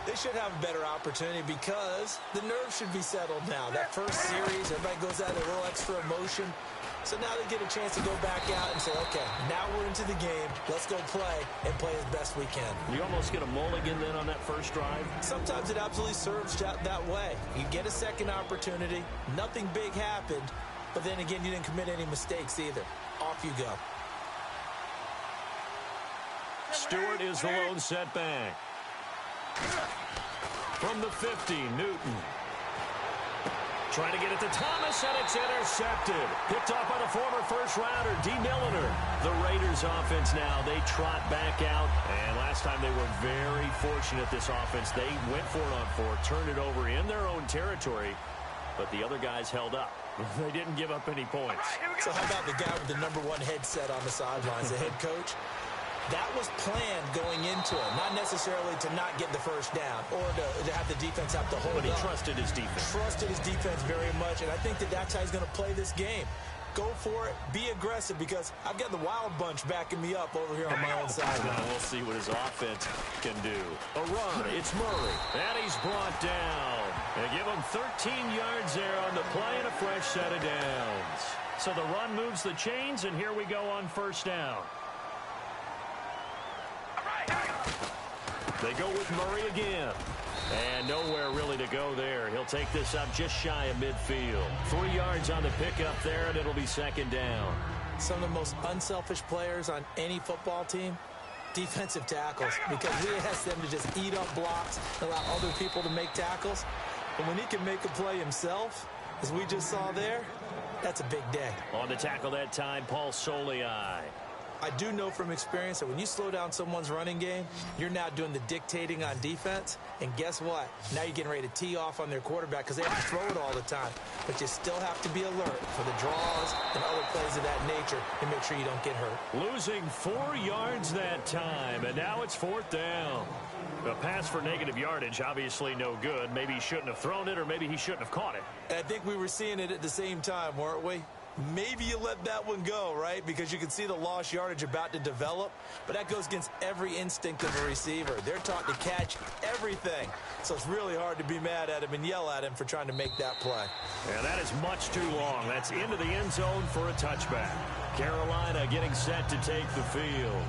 They should have a better opportunity because the nerves should be settled now. That first series, everybody goes out a little extra emotion. So now they get a chance to go back out and say, okay, now we're into the game. Let's go play and play as best we can. You almost get a mulligan then on that first drive? Sometimes it absolutely serves that way. You get a second opportunity. Nothing big happened. But then again, you didn't commit any mistakes either. Off you go. Stewart is the lone setback. From the 50, Newton. Trying to get it to Thomas, and it's intercepted. Picked off by the former first-rounder, D. Milliner. The Raiders offense now, they trot back out. And last time they were very fortunate, this offense. They went for it on fourth, turned it over in their own territory, but the other guys held up. They didn't give up any points. So how about the guy with the #1 headset on the sidelines, the head coach? That was planned going into it, not necessarily to not get the first down or to have the defense have to hold But he up. trusted his defense. Trusted his defense very much, and I think that that's how he's going to play this game. Go for it. Be aggressive, because I've got the wild bunch backing me up over here on my own side. We'll see what his offense can do. A run. It's Murray. And he's brought down. They give him 13 yards there on the play and a fresh set of downs. So the run moves the chains, and here we go on first down. They go with Murray again. And nowhere really to go there. He'll take this up just shy of midfield. 3 yards on the pickup there, and it'll be second down. Some of the most unselfish players on any football team, defensive tackles, because we ask them to just eat up blocks, allow other people to make tackles. But when he can make a play himself, as we just saw there, that's a big day. On the tackle that time, Paul Soliai. I do know from experience that when you slow down someone's running game, you're now doing the dictating on defense. And guess what? Now you're getting ready to tee off on their quarterback because they have to throw it all the time. But you still have to be alert for the draws and other plays of that nature and make sure you don't get hurt. Losing 4 yards that time, and now it's 4th down. A pass for negative yardage, obviously no good. Maybe he shouldn't have thrown it, or maybe he shouldn't have caught it. I think we were seeing it at the same time, weren't we? Maybe you let that one go, right? Because you can see the lost yardage about to develop. But that goes against every instinct of a receiver. They're taught to catch everything. So it's really hard to be mad at him and yell at him for trying to make that play. And that is much too long. That's into the end zone for a touchback. Carolina getting set to take the field.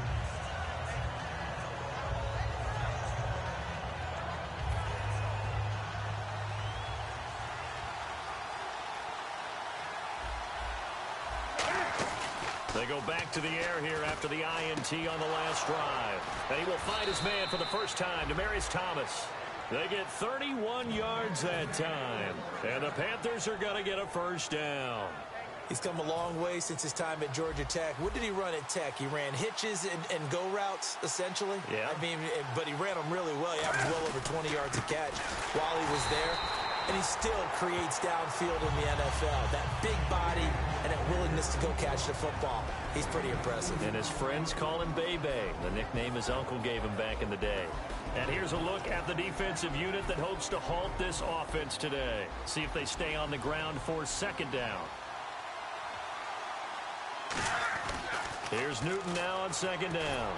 They go back to the air here after the INT on the last drive. And he will find his man for the first time, Demaryius Thomas. They get 31 yards that time. And the Panthers are going to get a first down. He's come a long way since his time at Georgia Tech. What did he run at Tech? He ran hitches and go routes, essentially. Yeah. I mean, but he ran them really well. He averaged well over 20 yards a catch while he was there. And he still creates downfield in the NFL. That big body and that willingness to go catch the football. He's pretty impressive. And his friends call him Bebe, the nickname his uncle gave him back in the day. And here's a look at the defensive unit that hopes to halt this offense today. See if they stay on the ground for second down. Here's Newton now on second down.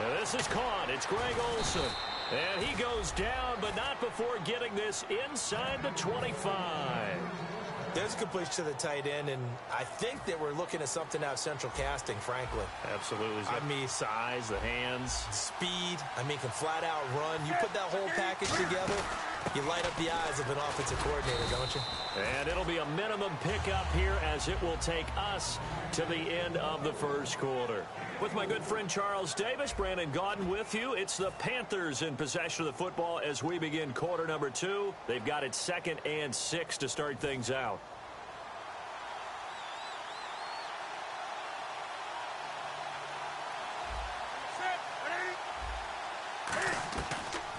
And this is caught. It's Greg Olsen. And he goes down, but not before getting this inside the 25. There's a completion to the tight end, and I think that we're looking at something out of central casting, frankly. Absolutely. I mean, size, the hands. Speed. I mean, can flat out run. You put that whole package together, you light up the eyes of an offensive coordinator, don't you? And it'll be a minimum pickup here as it will take us to the end of the first quarter. With my good friend Charles Davis, Brandon Gaudin with you. It's the Panthers in possession of the football as we begin quarter number 2. They've got it 2nd and 6 to start things out.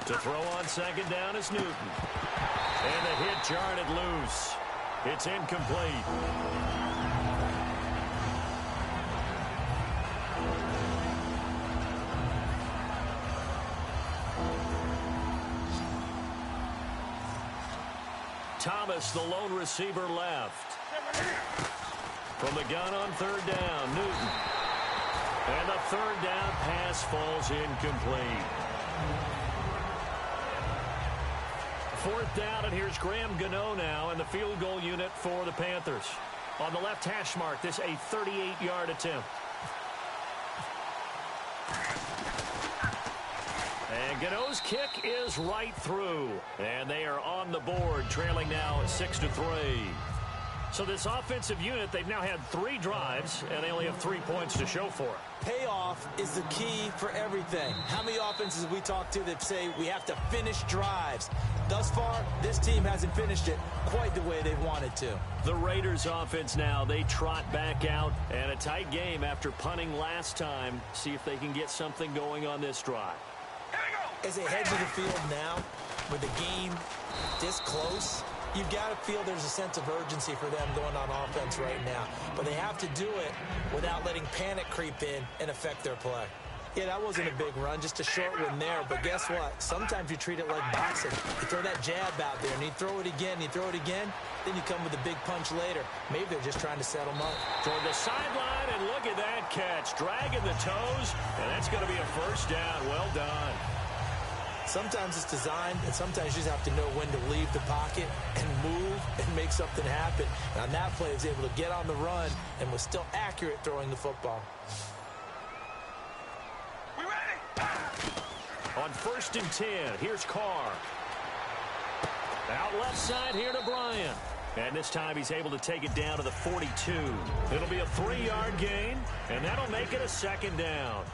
To throw on second down is Newton. And the hit jarred it loose. It's incomplete. Thomas, the lone receiver, left. From the gun on third down, Newton. And the third down pass falls incomplete. Fourth down, and here's Graham Gano now in the field goal unit for the Panthers. On the left hash mark, this a 38-yard attempt. And Gano's kick is right through. And they are on the board, trailing now 6-3. So this offensive unit, they've now had 3 drives, and they only have 3 points to show for it. Payoff is the key for everything. How many offenses have we talked to that say we have to finish drives? Thus far, this team hasn't finished it quite the way they wanted to. The Raiders offense now, they trot back out, and a tight game after punting last time. See if they can get something going on this drive. As they head to the field now, with the game this close, you've got to feel there's a sense of urgency for them going on offense right now. But they have to do it without letting panic creep in and affect their play. Yeah, that wasn't a big run, just a short one there. But guess what? Sometimes you treat it like boxing. You throw that jab out there, and you throw it again, you throw it again, then you come with a big punch later. Maybe they're just trying to set them up. Toward the sideline, and look at that catch. Dragging the toes, and that's going to be a first down. Well done. Sometimes it's designed, and sometimes you just have to know when to leave the pocket and move and make something happen. And on that play, he was able to get on the run and was still accurate throwing the football. We ready? On 1st and 10, here's Carr. Out left side here to Bryant. And this time he's able to take it down to the 42. It'll be a 3-yard gain, and that'll make it a 2nd down.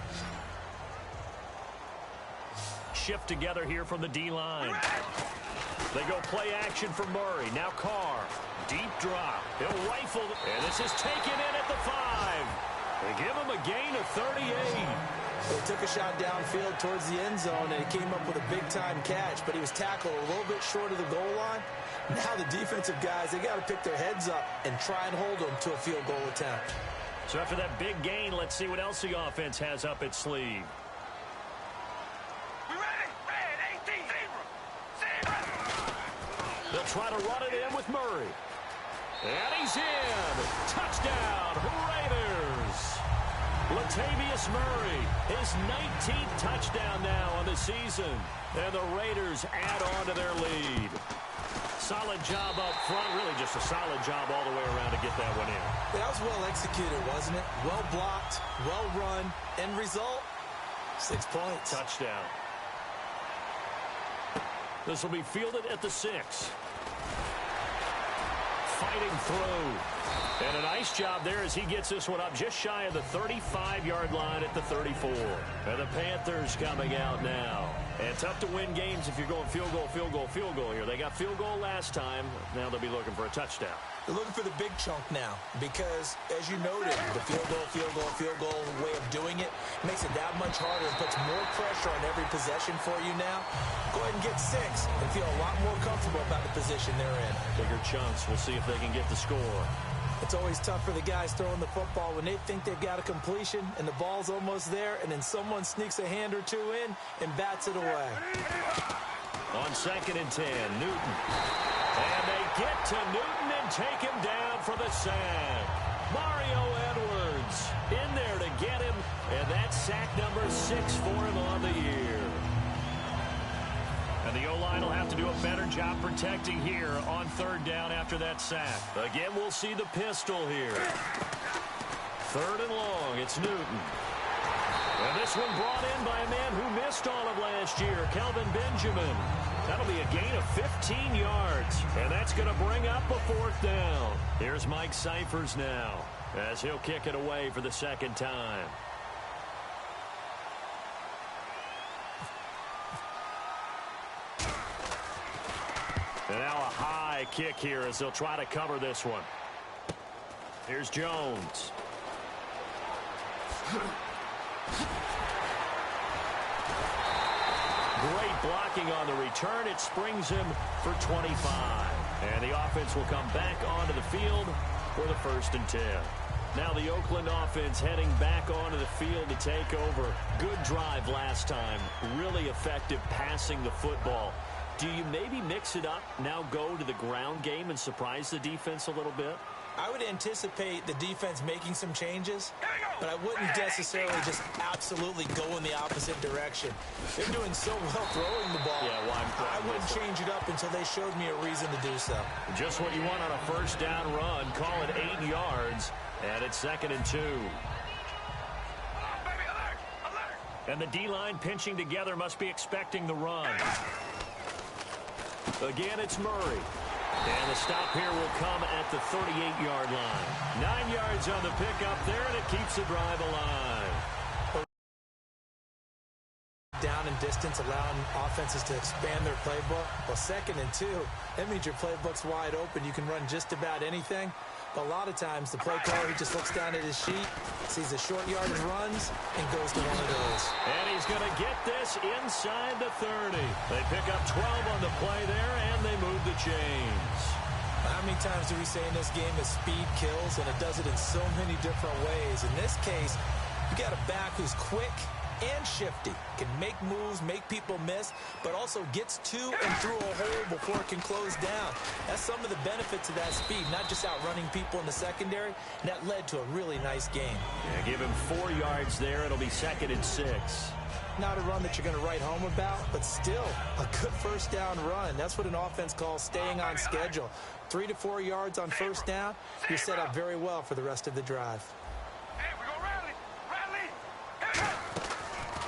Shift together here from the D-line. They go play action for Murray. Now Carr. Deep drop. He'll rifle. And this is taken in at the 5. They give him a gain of 38. They took a shot downfield towards the end zone, and he came up with a big-time catch, but he was tackled a little bit short of the goal line. Now the defensive guys, they got to pick their heads up and try and hold them to a field goal attempt. So after that big gain, let's see what else the offense has up its sleeve. We ready? Red 18. Zebra. They'll try to run it in with Murray. And he's in. Touchdown, Raiders. Latavius Murray, his 19th touchdown now on the season. And the Raiders add on to their lead. Solid job up front. Really just a solid job all the way around to get that one in. That was well executed, wasn't it? Well blocked, well run. End result, 6 points. Touchdown. This will be fielded at the 6. Fighting through. And a nice job there as he gets this one up just shy of the 35-yard line at the 34. And the Panthers coming out now. And tough to win games if you're going field goal, field goal, field goal here. They got field goal last time. Now they'll be looking for a touchdown. They're looking for the big chunk now because, as you noted, the field goal way of doing it makes it that much harder and puts more pressure on every possession for you now. Go ahead and get 6 and feel a lot more comfortable about the position they're in. Bigger chunks. We'll see if they can get the score. It's always tough for the guys throwing the football when they think they've got a completion and the ball's almost there, and then someone sneaks a hand or two in and bats it away. On 2nd and 10, Newton. And they get to Newton and take him down for the sack. Mario Edwards in there to get him, and that's sack number 6 for him on the year. And the O-line will have to do a better job protecting here on 3rd down after that sack. Again, we'll see the pistol here. 3rd and long, it's Newton. And this one brought in by a man who missed all of last year, Kelvin Benjamin. That'll be a gain of 15 yards, and that's going to bring up a 4th down. Here's Mike Cyphers now as he'll kick it away for the 2nd time. And now a high kick here as they'll try to cover this one. Here's Jones. Great blocking on the return. It springs him for 25. And the offense will come back onto the field for the 1st and 10. Now the Oakland offense heading back onto the field to take over. Good drive last time. Really effective passing the football. Do you maybe mix it up, now go to the ground game and surprise the defense a little bit? I would anticipate the defense making some changes, but I wouldn't necessarily just absolutely go in the opposite direction. They're doing so well throwing the ball. Yeah, well, I wouldn't change it up until they showed me a reason to do so. Just what you want on a 1st down run. Call it 8 yards, and it's 2nd and 2. And the D-line pinching together must be expecting the run. Again, it's Murray. And the stop here will come at the 38-yard line. 9 yards on the pickup there, and it keeps the drive alive. Down in distance, allowing offenses to expand their playbook. Well, 2nd and 2, that means your playbook's wide open. You can run just about anything. But a lot of times, the play caller, he just looks down at his sheet, sees the short yardage runs, and goes to one of those. And he's going to get this inside the 30. They pick up 12 on the play there, and they move the chains. How many times do we say in this game that speed kills, and it does it in so many different ways? In this case, you got a back who's quick and shifty, can make moves, make people miss, but also gets to and through a hole before it can close down. That's some of the benefits of that speed, not just outrunning people in the secondary, and that led to a really nice game. Yeah, give him 4 yards there. It'll be 2nd and 6. Not a run that you're going to write home about, but still a good 1st down run. That's what an offense calls staying on schedule. 3 to 4 yards on 1st down, you're set up very well for the rest of the drive. Hey, we go rally.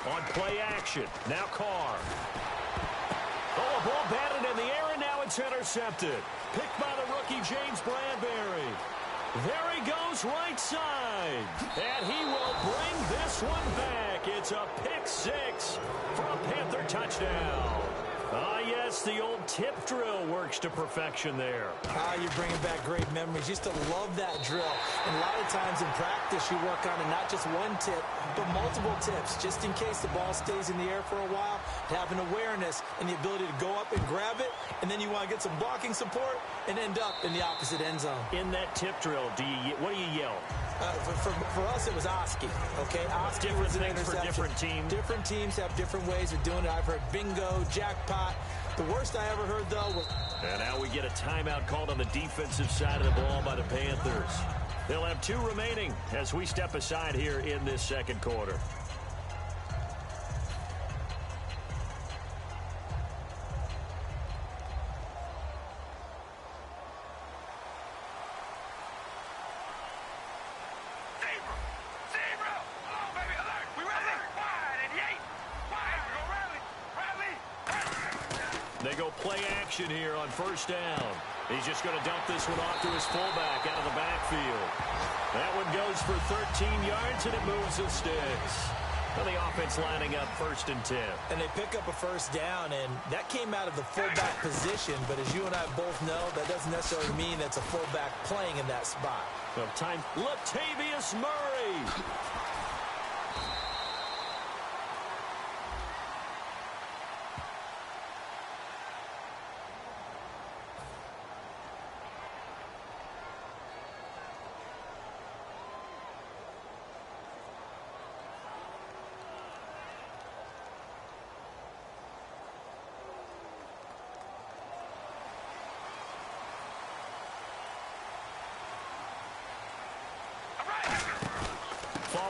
On play action, now Carr. Oh, a ball batted in the air, and now it's intercepted. Picked by the rookie, James Bradbury. There he goes right side. And he will bring this one back. It's a pick 6 for a Panther touchdown. Yes, the old tip drill works to perfection there. You're bringing back great memories. Used to love that drill. And a lot of times in practice, you work on it, not just one tip, but multiple tips, just in case the ball stays in the air for a while, to have an awareness and the ability to go up and grab it, and then you want to get some blocking support and end up in the opposite end zone. In that tip drill, what do you yell? For us, it was Oski. Okay, Oski was an interception. For different teams. Different teams have different ways of doing it. I've heard bingo, jackpot. The worst I ever heard, though, was... And now we get a timeout called on the defensive side of the ball by the Panthers. They'll have 2 remaining as we step aside here in this second quarter. They go play action here on first down. He's just going to dump this one off to his fullback out of the backfield. That one goes for 13 yards, and it moves the sticks. And the offense lining up 1st and 10. And they pick up a first down, and that came out of the fullback position. But as you and I both know, that doesn't necessarily mean that's a fullback playing in that spot. Well, time, Latavius Murray.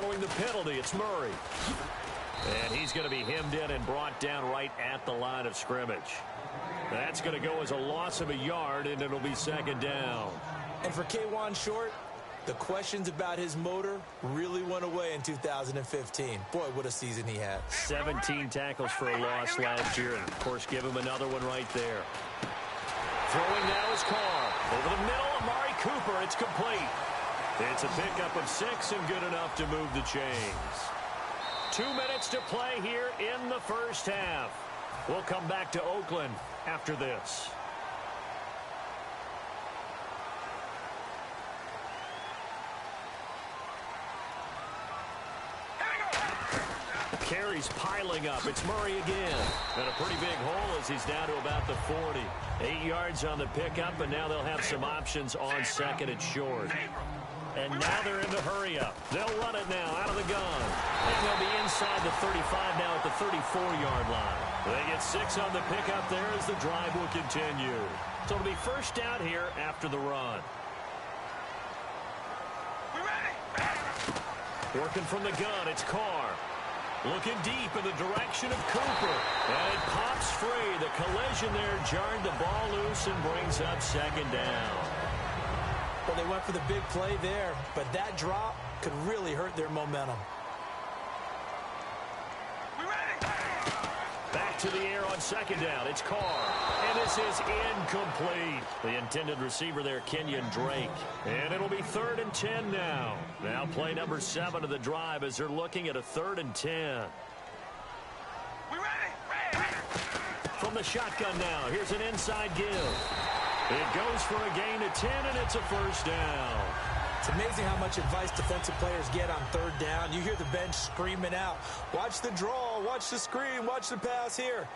Following the penalty, it's Murray. And he's going to be hemmed in and brought down right at the line of scrimmage. That's going to go as a loss of a yard, and it'll be 2nd down. And for K'Wan Short, the questions about his motor really went away in 2015. Boy, what a season he had. 17 tackles for a loss last year, and, of course, give him another one right there. Throwing now is Carr. Over the middle, Amari Cooper. It's complete. It's a pickup of 6 and good enough to move the chains. 2 minutes to play here in the first half. We'll come back to Oakland after this. Carries piling up. It's Murray again. And a pretty big hole as he's down to about the 40. 8 yards on the pickup, and now they'll have some options on 2nd and short. And now they're in the hurry-up. They'll run it now out of the gun. And they'll be inside the 35 now at the 34-yard line. They get 6 on the pickup there as the drive will continue. So it'll be first down here after the run. Working from the gun, it's Carr. Looking deep in the direction of Cooper. And it pops free. The collision there jarred the ball loose and brings up 2nd down. Well, they went for the big play there, but that drop could really hurt their momentum. Back to the air on 2nd down. It's Carr. And this is incomplete. The intended receiver there, Kenyon Drake. And it'll be 3rd and 10 now. Now play number 7 of the drive as they're looking at a 3rd and 10. From the shotgun now, here's an inside give. It goes for a gain of 10, and it's a first down. It's amazing how much advice defensive players get on 3rd down. You hear the bench screaming out, watch the draw, watch the screen, watch the pass here.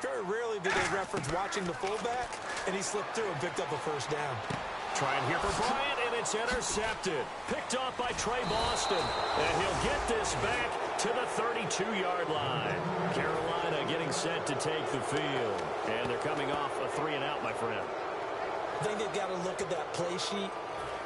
Very rarely do they reference watching the fullback, and he slipped through and picked up a first down. Trying here for Bryant, and it's intercepted. Picked off by Trey Boston, and he'll get this back to the 32-yard line. Carolina getting set to take the field, and they're coming off a 3-and-out, my friend. I think they've got to look at that play sheet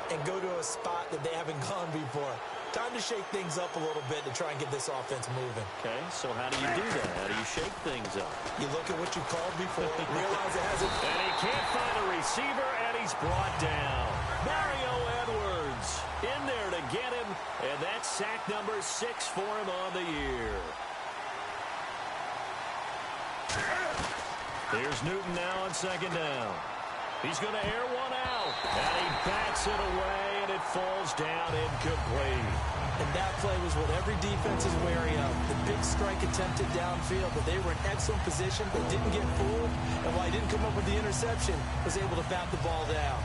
and go to a spot that they haven't gone before. Time to shake things up a little bit to try and get this offense moving. Okay, so how do you do that? How do you shake things up? You look at what you called before, realize it hasn't... And he can't find a receiver, and he's brought down. Mario Edwards in there to get him, and that's sack number 6 for him on the year. Here's Newton now on 2nd down. He's going to air one out. And he bats it away, and it falls down incomplete. And that play was what every defense is wary of. The big strike attempted downfield, but they were in excellent position. They didn't get fooled, and while he didn't come up with the interception, was able to bat the ball down.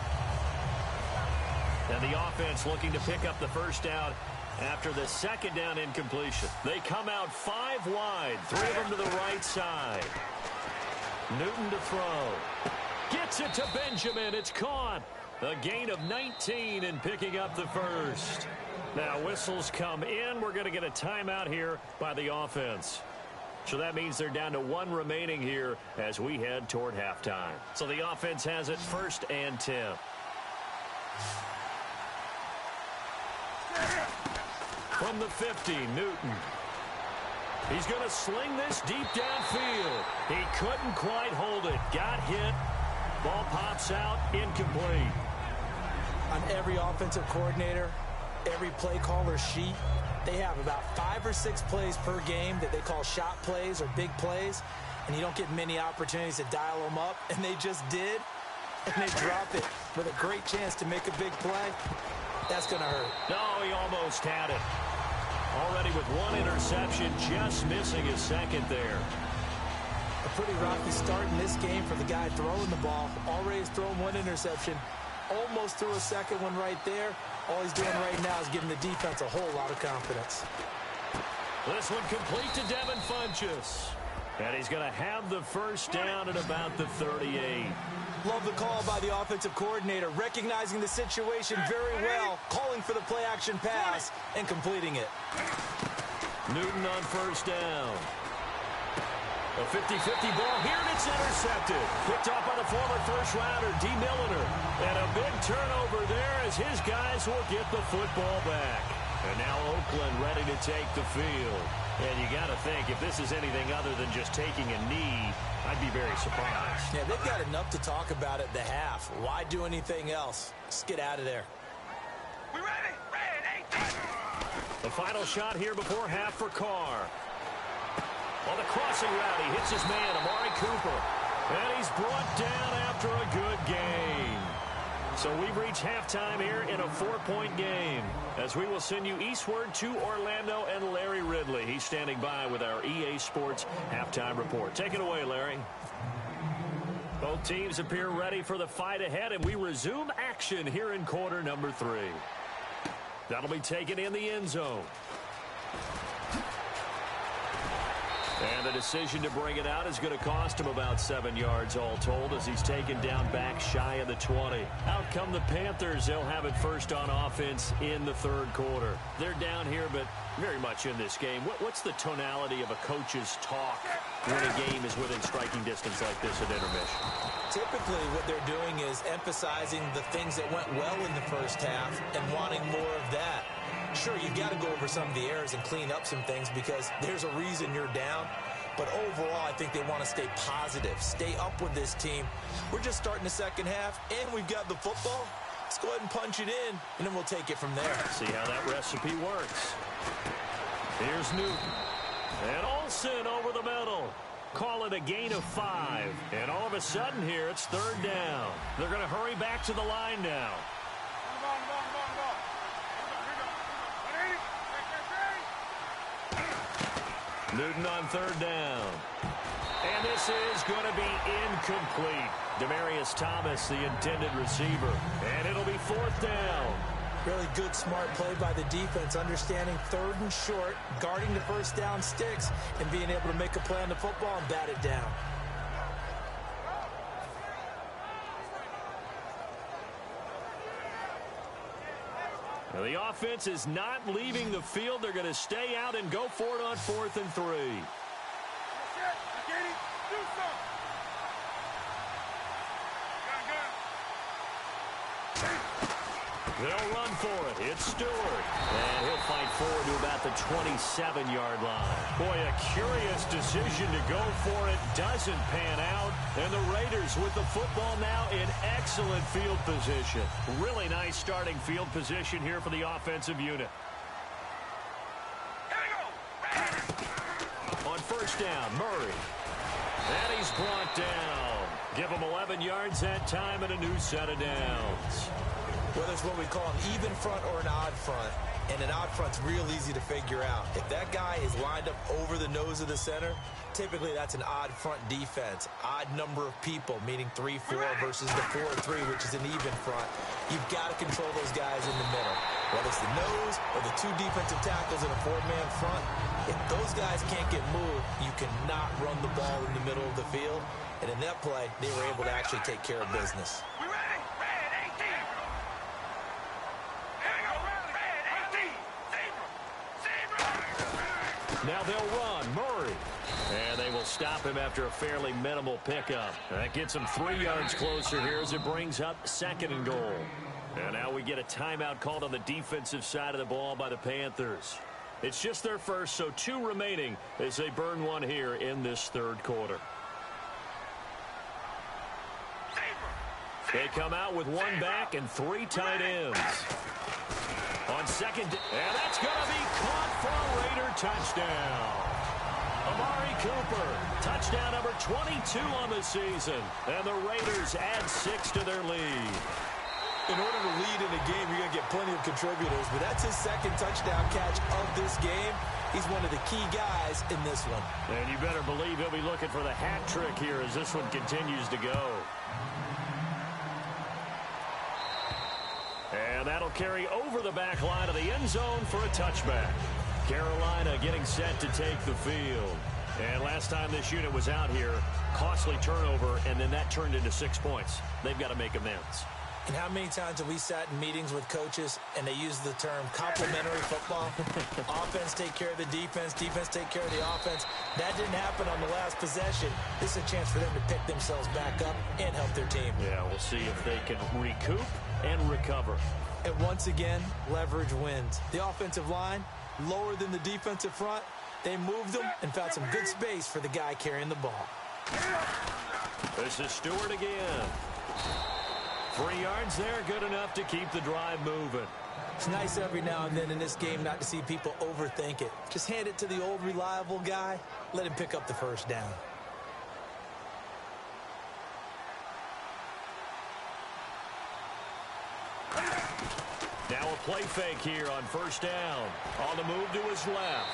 And the offense looking to pick up the first down after the second down incompletion. They come out 5 wide, 3 of them to the right side. Newton to throw. Gets it to Benjamin. It's caught. A gain of 19 in picking up the first. Now whistles come in. We're going to get a timeout here by the offense. So that means they're down to 1 remaining here as we head toward halftime. So the offense has it 1st and 10. From the 50, Newton. He's going to sling this deep downfield. He couldn't quite hold it. Got hit. Ball pops out, incomplete. On every offensive coordinator, every play caller sheet, they have about 5 or 6 plays per game that they call shot plays or big plays, and you don't get many opportunities to dial them up, and they just did, and they drop it with a great chance to make a big play. That's going to hurt. No, he almost had it. Already with 1 interception, just missing his second there. A pretty rocky start in this game for the guy throwing the ball. Already has thrown 1 interception. Almost threw a second one right there. All he's doing right now is giving the defense a whole lot of confidence. This one complete to Devin Funchess. And he's going to have the first down at about the 38. Love the call by the offensive coordinator, recognizing the situation very well, calling for the play-action pass, and completing it. Newton on first down. A 50-50 ball here, and it's intercepted. Picked off by the former first-rounder, D. Milliner. And a big turnover there as his guys will get the football back. And now Oakland ready to take the field. And you got to think, if this is anything other than just taking a knee, I'd be very surprised. Yeah, they've got enough to talk about at the half. Why do anything else? Let's get out of there. We ready? Ready. The final shot here before half for Carr. On the crossing route, he hits his man, Amari Cooper. And he's brought down after a good game. So we've reached halftime here in a 4-point game as we will send you eastward to Orlando and Larry Ridley. He's standing by with our EA Sports halftime report. Take it away, Larry. Both teams appear ready for the fight ahead, and we resume action here in quarter number 3. That'll be taken in the end zone. And the decision to bring it out is going to cost him about 7 yards all told as he's taken down back shy of the 20. Out come the Panthers. They'll have it first on offense in the 3rd quarter. They're down here, but very much in this game. What's the tonality of a coach's talk when a game is within striking distance like this at intermission? Typically, what they're doing is emphasizing the things that went well in the first half and wanting more of that. Sure, you've got to go over some of the errors and clean up some things because there's a reason you're down. But overall, I think they want to stay positive, stay up with this team. We're just starting the second half, and we've got the football. Let's go ahead and punch it in, and then we'll take it from there. See how that recipe works. Here's Newton. And Olsen over the middle. Call it a gain of 5. And all of a sudden here, it's 3rd down. They're going to hurry back to the line now. Newton on 3rd down. And this is going to be incomplete. Demaryius Thomas, the intended receiver. And it'll be 4th down. Really good, smart play by the defense, understanding 3rd and short, guarding the first down sticks, and being able to make a play on the football and bat it down. Now the offense is not leaving the field. They're going to stay out and go for it on 4th and 3. They'll run for it. It's Stewart. And he'll fight forward to about the 27-yard line. Boy, a curious decision to go for it. Doesn't pan out. And the Raiders with the football now in excellent field position. Really nice starting field position here for the offensive unit. On first down, Murray. And he's brought down. Give them 11 yards that time and a new set of downs. Whether it's what we call an even front or an odd front, and an odd front's real easy to figure out. If that guy is lined up over the nose of the center, typically that's an odd front defense. Odd number of people, meaning 3-4 versus the 4-3, which is an even front. You've got to control those guys in the middle. Whether it's the nose or the two defensive tackles in a four-man front, if those guys can't get moved, you cannot run the ball in the middle of the field. And in that play, they were able to actually take care of business. We ready? Red 18. Here we go. Red 18. Zebra. Now they'll run. Murray. And they will stop him after a fairly minimal pickup. That gets him 3 yards closer here as it brings up 2nd and goal. And now we get a timeout called on the defensive side of the ball by the Panthers. It's just their first, so 2 remaining as they burn one here in this 3rd quarter. They come out with 1 back and 3 tight ends. On 2nd, and that's going to be caught for a Raider touchdown. Amari Cooper, touchdown number 22 on the season. And the Raiders add 6 to their lead. In order to lead in a game, you're going to get plenty of contributors, but that's his 2nd touchdown catch of this game. He's one of the key guys in this one. And you better believe he'll be looking for the hat trick here as this one continues to go. And that'll carry over the back line of the end zone for a touchback. Carolina getting set to take the field. And last time this unit was out here, costly turnover, and then that turned into 6 points. They've got to make amends. And how many times have we sat in meetings with coaches and they use the term complementary football? Offense take care of the defense, defense take care of the offense. That didn't happen on the last possession. This is a chance for them to pick themselves back up and help their team. Yeah, we'll see if they can recoup and recover. And once again, leverage wins. The offensive line, lower than the defensive front. They moved them and found some good space for the guy carrying the ball. This is Stewart again. 3 yards there, good enough to keep the drive moving. It's nice every now and then in this game not to see people overthink it. Just hand it to the old reliable guy. Let him pick up the 1st down. Now a play fake here on 1st down. On the move to his left.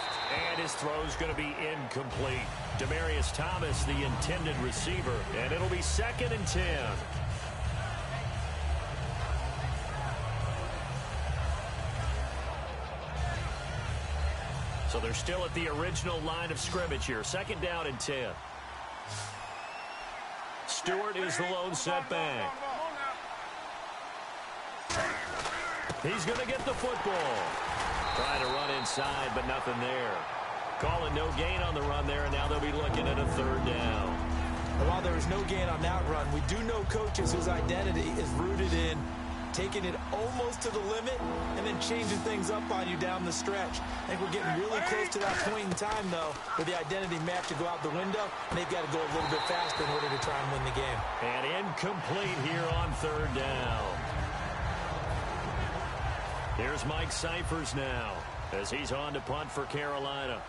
And his throw's going to be incomplete. Demaryius Thomas, the intended receiver. And it'll be 2nd and 10. So they're still at the original line of scrimmage here. 2nd down and 10. Stewart is the lone setback. He's going to get the football. Trying to run inside, but nothing there. Calling no gain on the run there, and now they'll be looking at a 3rd down. While there was no gain on that run, we do know coaches whose identity is rooted in taking it almost to the limit and then changing things up on you down the stretch. I think we're getting really close to that point in time, though, where the identity map to go out the window, and they've got to go a little bit faster in order to try and win the game. And incomplete here on 3rd down. Here's Mike Cyphers now as he's on to punt for Carolina.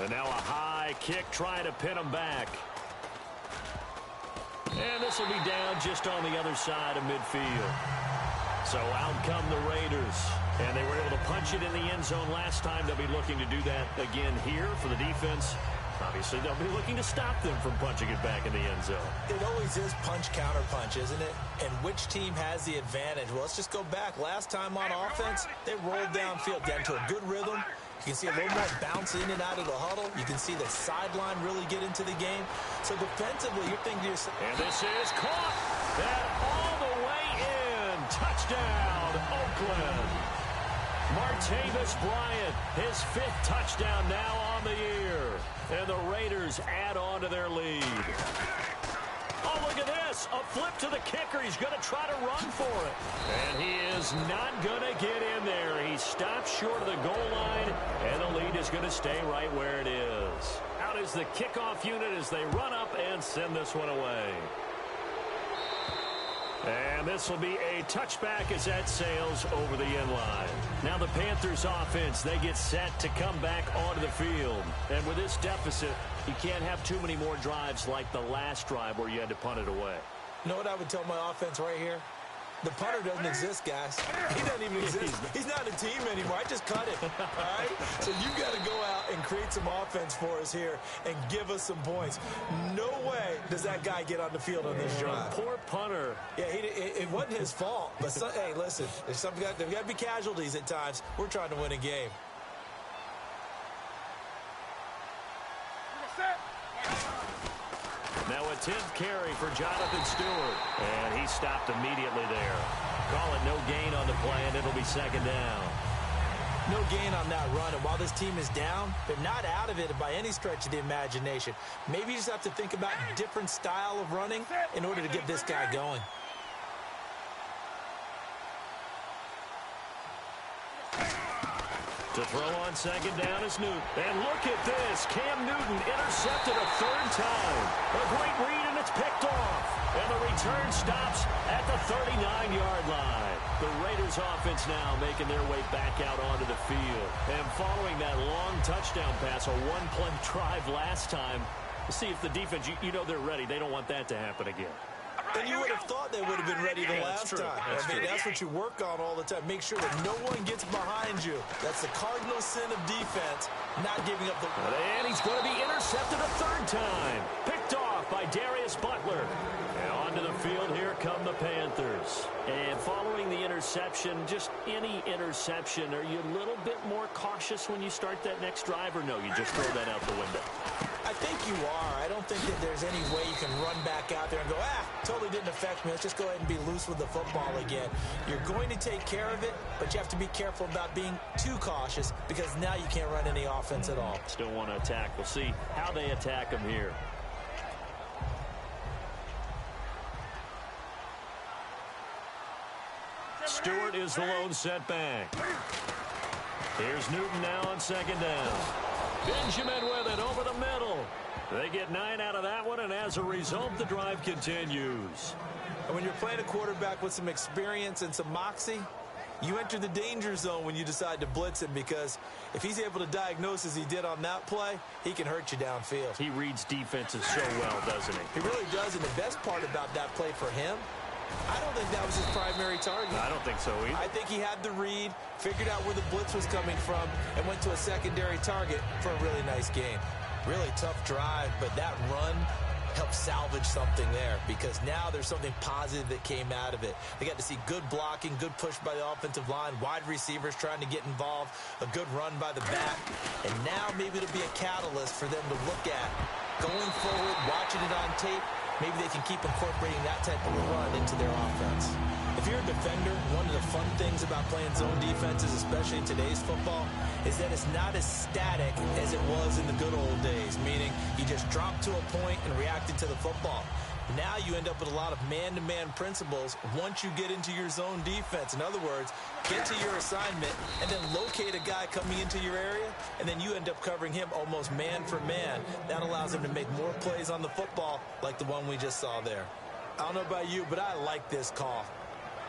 And now a high kick trying to pin him back. And this will be down just on the other side of midfield. So out come the Raiders. And they were able to punch it in the end zone last time. They'll be looking to do that again here for the defense. Obviously, they'll be looking to stop them from punching it back in the end zone. It always is punch-counter-punch, isn't it? And which team has the advantage? Well, let's just go back. Last time on offense, they rolled downfield, got into a good rhythm. You can see a little more bounce in and out of the huddle. You can see the sideline really get into the game. So defensively, you're thinking to yourself. And this is caught. And all the way in. Touchdown, Oakland. Martavis Bryant, his 5th touchdown now on the year. And the Raiders add on to their lead. Oh, look at this. A flip to the kicker. He's going to try to run for it. And he is not going to get in there. He stops short of the goal line, and the lead is going to stay right where it is. Out is the kickoff unit as they run up and send this one away. And this will be a touchback as that sails over the end line. Now the Panthers offense, they get set to come back onto the field. And with this deficit, you can't have too many more drives like the last drive where you had to punt it away. You know what I would tell my offense right here? The punter doesn't exist, guys. He doesn't even exist. He's not a team anymore. I just cut him, all right? So you've got to go out and create some offense for us here and give us some points. No way does that guy get on the field on this drive. Poor punter. Yeah, it wasn't his fault. But, hey, listen, there's got to be casualties at times. We're trying to win a game. Now a 10th carry for Jonathan Stewart. And he stopped immediately there. Call it no gain on the play, and it'll be second down. No gain on that run. And while this team is down, they're not out of it by any stretch of the imagination. Maybe you just have to think about a different style of running in order to get this guy going. To throw on second down is Newton. And look at this. Cam Newton intercepted a third time. A great read, and it's picked off. And the return stops at the 39-yard line. The Raiders offense now making their way back out onto the field. And following that long touchdown pass, a one-play drive last time, we'll see if the defense, you know they're ready. They don't want that to happen again. And you would have thought they would have been ready the last time. That's what you work on all the time. Make sure that no one gets behind you. That's the cardinal sin of defense, not giving up the... And he's going to be intercepted a third time. Picked off by Darius Butler. And onto the field, here come the Panthers. And following the interception, just any interception, are you a little bit more cautious when you start that next drive, or no, you just throw that out the window? I think you are. I don't think that there's any way you can run back out there and go, totally didn't affect me. Let's just go ahead and be loose with the football again. You're going to take care of it, but you have to be careful about being too cautious because now you can't run any offense at all. Still want to attack. We'll see how they attack him here. Stewart is the lone setback. Here's Newton now on second down. Benjamin with it over the middle. They get 9 out of that one, and as a result, the drive continues. And when you're playing a quarterback with some experience and some moxie, you enter the danger zone when you decide to blitz him, because if he's able to diagnose as he did on that play, he can hurt you downfield. He reads defenses so well, doesn't he? He really does, and the best part about that play for him, I don't think that was his primary target. I don't think so either. I think he had the read, figured out where the blitz was coming from, and went to a secondary target for a really nice game. Really tough drive, but that run helped salvage something there, because now there's something positive that came out of it. They got to see good blocking, good push by the offensive line, wide receivers trying to get involved, a good run by the back, and now maybe it'll be a catalyst for them to look at going forward, watching it on tape. Maybe they can keep incorporating that type of a run into their offense. If you're a defender, one of the fun things about playing zone defenses, especially in today's football, is that it's not as static as it was in the good old days, meaning you just drop to a point and reacted to the football. Now you end up with a lot of man-to-man principles once you get into your zone defense. In other words, get to your assignment and then locate a guy coming into your area, and then you end up covering him almost man for man. That allows him to make more plays on the football like the one we just saw there. I don't know about you, but I like this call.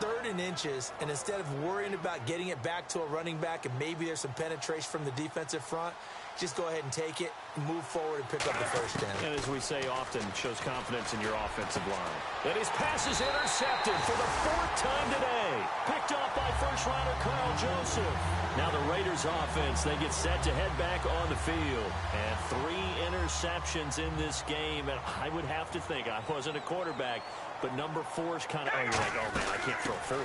3rd and inches, and instead of worrying about getting it back to a running back and maybe there's some penetration from the defensive front, just go ahead and take it, move forward, and pick up the first down. And as we say often, shows confidence in your offensive line. And his pass is intercepted for the 4th time today. Picked off by first-rounder Carl Joseph. Now the Raiders offense, they get set to head back on the field. And 3 interceptions in this game. And I would have to think, I wasn't a quarterback, but number 4 is kind of, you're like, oh, man, I can't throw 4.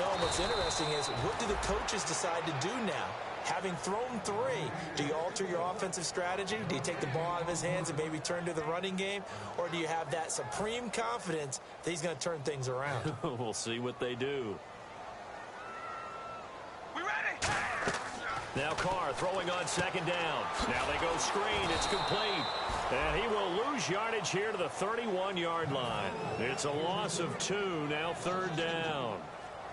No, what's interesting is, what do the coaches decide to do now? Having thrown 3, do you alter your offensive strategy? Do you take the ball out of his hands and maybe turn to the running game? Or do you have that supreme confidence that he's going to turn things around? We'll see what they do. We ready? Now Carr throwing on second down. Now they go screen. It's complete. And he will lose yardage here to the 31-yard line. It's a loss of 2, now 3rd down.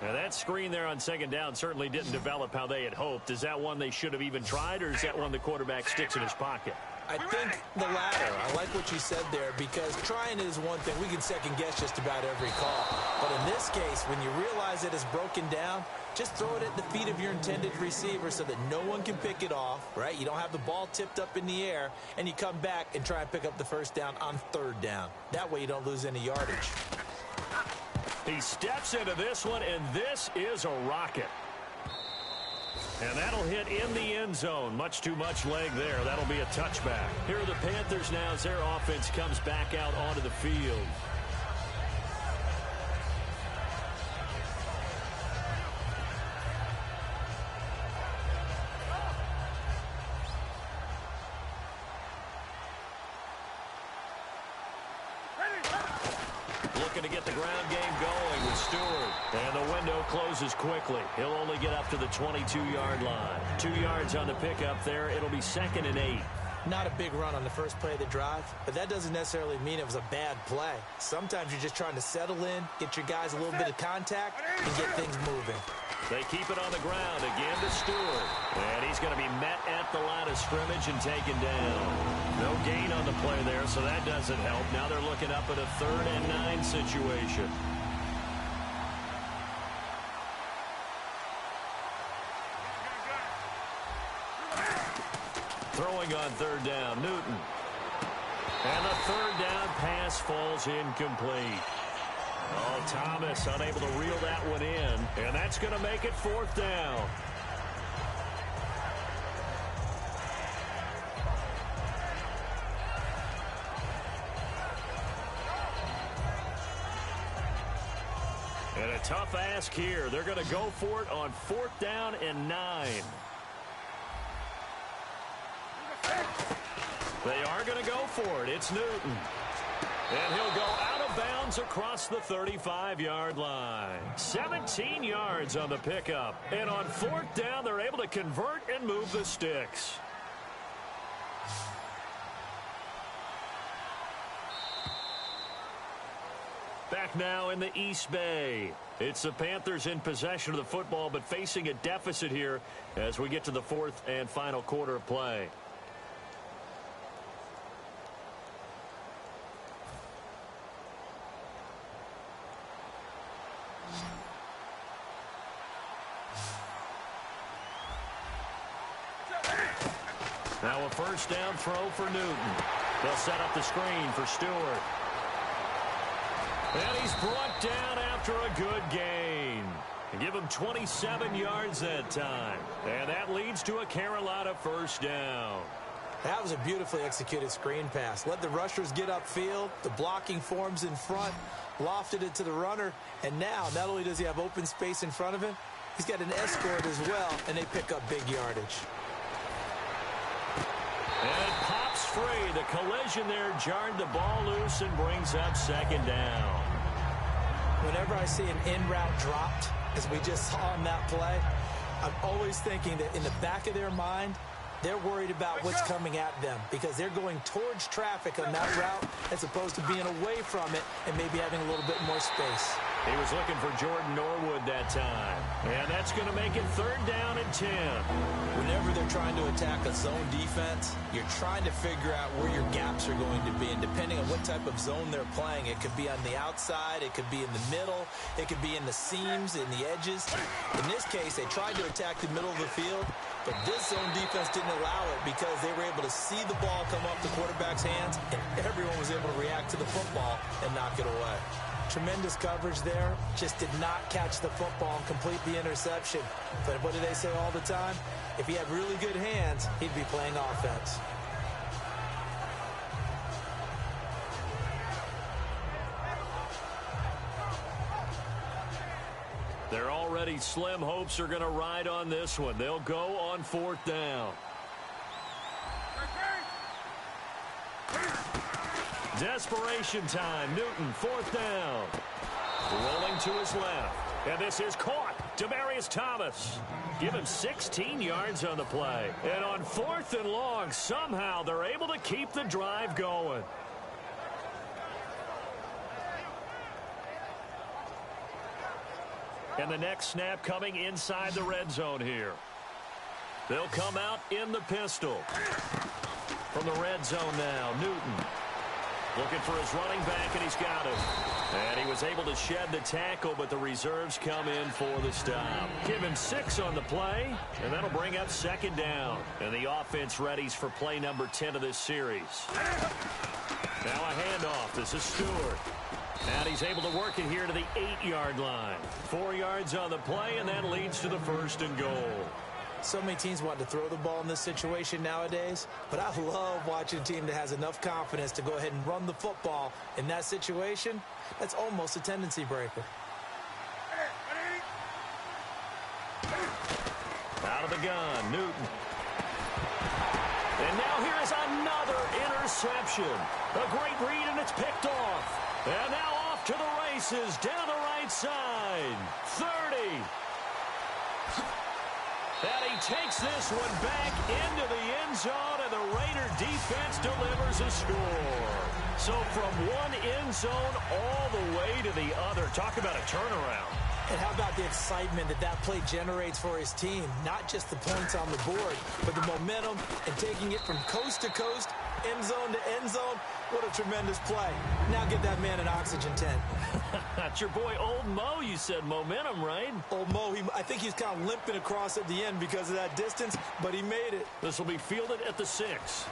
Now that screen there on second down certainly didn't develop how they had hoped. Is that one they should have even tried, or is that one the quarterback sticks in his pocket? I think the latter. I like what you said there because trying is one thing. We can second guess just about every call. But in this case, when you realize it is broken down, just throw it at the feet of your intended receiver so that no one can pick it off, right? You don't have the ball tipped up in the air, and you come back and try and pick up the first down on third down. That way you don't lose any yardage. He steps into this one, and this is a rocket. And that'll hit in the end zone. Much too much leg there. That'll be a touchback. Here are the Panthers now as their offense comes back out onto the field. Looking to get the ground game going with Stewart. And the window closes quickly. He'll only get up to the 22-yard line. 2 yards on the pickup there. It'll be 2nd and 8. Not a big run on the first play of the drive, but that doesn't necessarily mean it was a bad play. Sometimes you're just trying to settle in, get your guys a little bit of contact, and get things moving. They keep it on the ground again to Stewart. And he's going to be met at the line of scrimmage and taken down. No gain on the play there, so that doesn't help. Now they're looking up at a 3rd and 9 situation. Throwing on 3rd down, Newton. And the 3rd down pass falls incomplete. Oh, Thomas unable to reel that one in, and that's going to make it 4th down. And a tough ask here. They're going to go for it on 4th down and 9. They are going to go for it. It's Newton. And he'll go out of bounds across the 35-yard line. 17 yards on the pickup. And on 4th down, they're able to convert and move the sticks. Back now in the East Bay. It's the Panthers in possession of the football, but facing a deficit here as we get to the 4th and final quarter of play. Now a 1st down throw for Newton. They'll set up the screen for Stewart. And he's brought down after a good gain. And give him 27 yards that time. And that leads to a Carolina 1st down. That was a beautifully executed screen pass. Let the rushers get upfield. The blocking forms in front. Lofted it to the runner. And now, not only does he have open space in front of him, he's got an escort as well, and they pick up big yardage. And it pops free. The collision there jarred the ball loose and brings up 2nd down. Whenever I see an in-route dropped, as we just saw on that play, I'm always thinking that in the back of their mind, they're worried about what's coming at them because they're going towards traffic on that route as opposed to being away from it and maybe having a little bit more space. He was looking for Jordan Norwood that time. And that's going to make it 3rd down and 10. Whenever they're trying to attack a zone defense, you're trying to figure out where your gaps are going to be. And depending on what type of zone they're playing, it could be on the outside, it could be in the middle, it could be in the seams, in the edges. In this case, they tried to attack the middle of the field, but this zone defense didn't allow it because they were able to see the ball come off the quarterback's hands, and everyone was able to react to the football and knock it away. Tremendous coverage there. Just did not catch the football and complete the interception. But what do they say all the time? If he had really good hands, he'd be playing offense. They're already slim hopes are going to ride on this one. They'll go on 4th down. Desperation time. Newton, 4th down. Rolling to his left. And this is caught. Demaryius Thomas. Give him 16 yards on the play. And on 4th and long, somehow they're able to keep the drive going. And the next snap coming inside the red zone here. They'll come out in the pistol. From the red zone now, Newton. Looking for his running back, and he's got him. And he was able to shed the tackle, but the reserves come in for the stop. Give him 6 on the play, and that'll bring up second down. And the offense readies for play number 10 of this series. Now a handoff. This is Stewart. And he's able to work it here to the 8-yard line. 4 yards on the play, and that leads to the 1st and goal. So many teams want to throw the ball in this situation nowadays, but I love watching a team that has enough confidence to go ahead and run the football in that situation. That's almost a tendency breaker. Out of the gun, Newton. And now here is another interception. A great read, and it's picked off. And now off to the races down the right side. 30. And he takes this one back into the end zone, and the Raider defense delivers a score. So from one end zone all the way to the other. Talk about a turnaround. And how about the excitement that play generates for his team? Not just the points on the board, but the momentum and taking it from coast to coast, end zone to end zone. What a tremendous play. Now get that man an oxygen tent. That's your boy Old Mo. You said momentum, right? Old Mo, I think he's kind of limping across at the end because of that distance, but he made it. This will be fielded at the 6.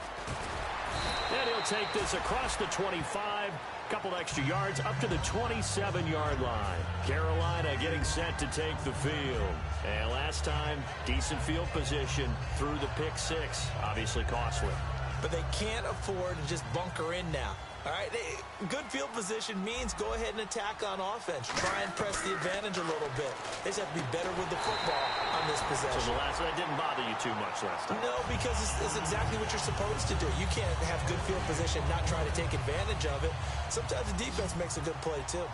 And he'll take this across the 25. Couple extra yards up to the 27-yard line. Carolina getting set to take the field. And last time, decent field position through the pick 6. Obviously costly. But they can't afford to just bunker in now. All right, good field position means go ahead and attack on offense. Try and press the advantage a little bit. They just have to be better with the football on this possession. So that didn't bother you too much last time? No, because it's exactly what you're supposed to do. You can't have good field position, not try to take advantage of it. Sometimes the defense makes a good play, too.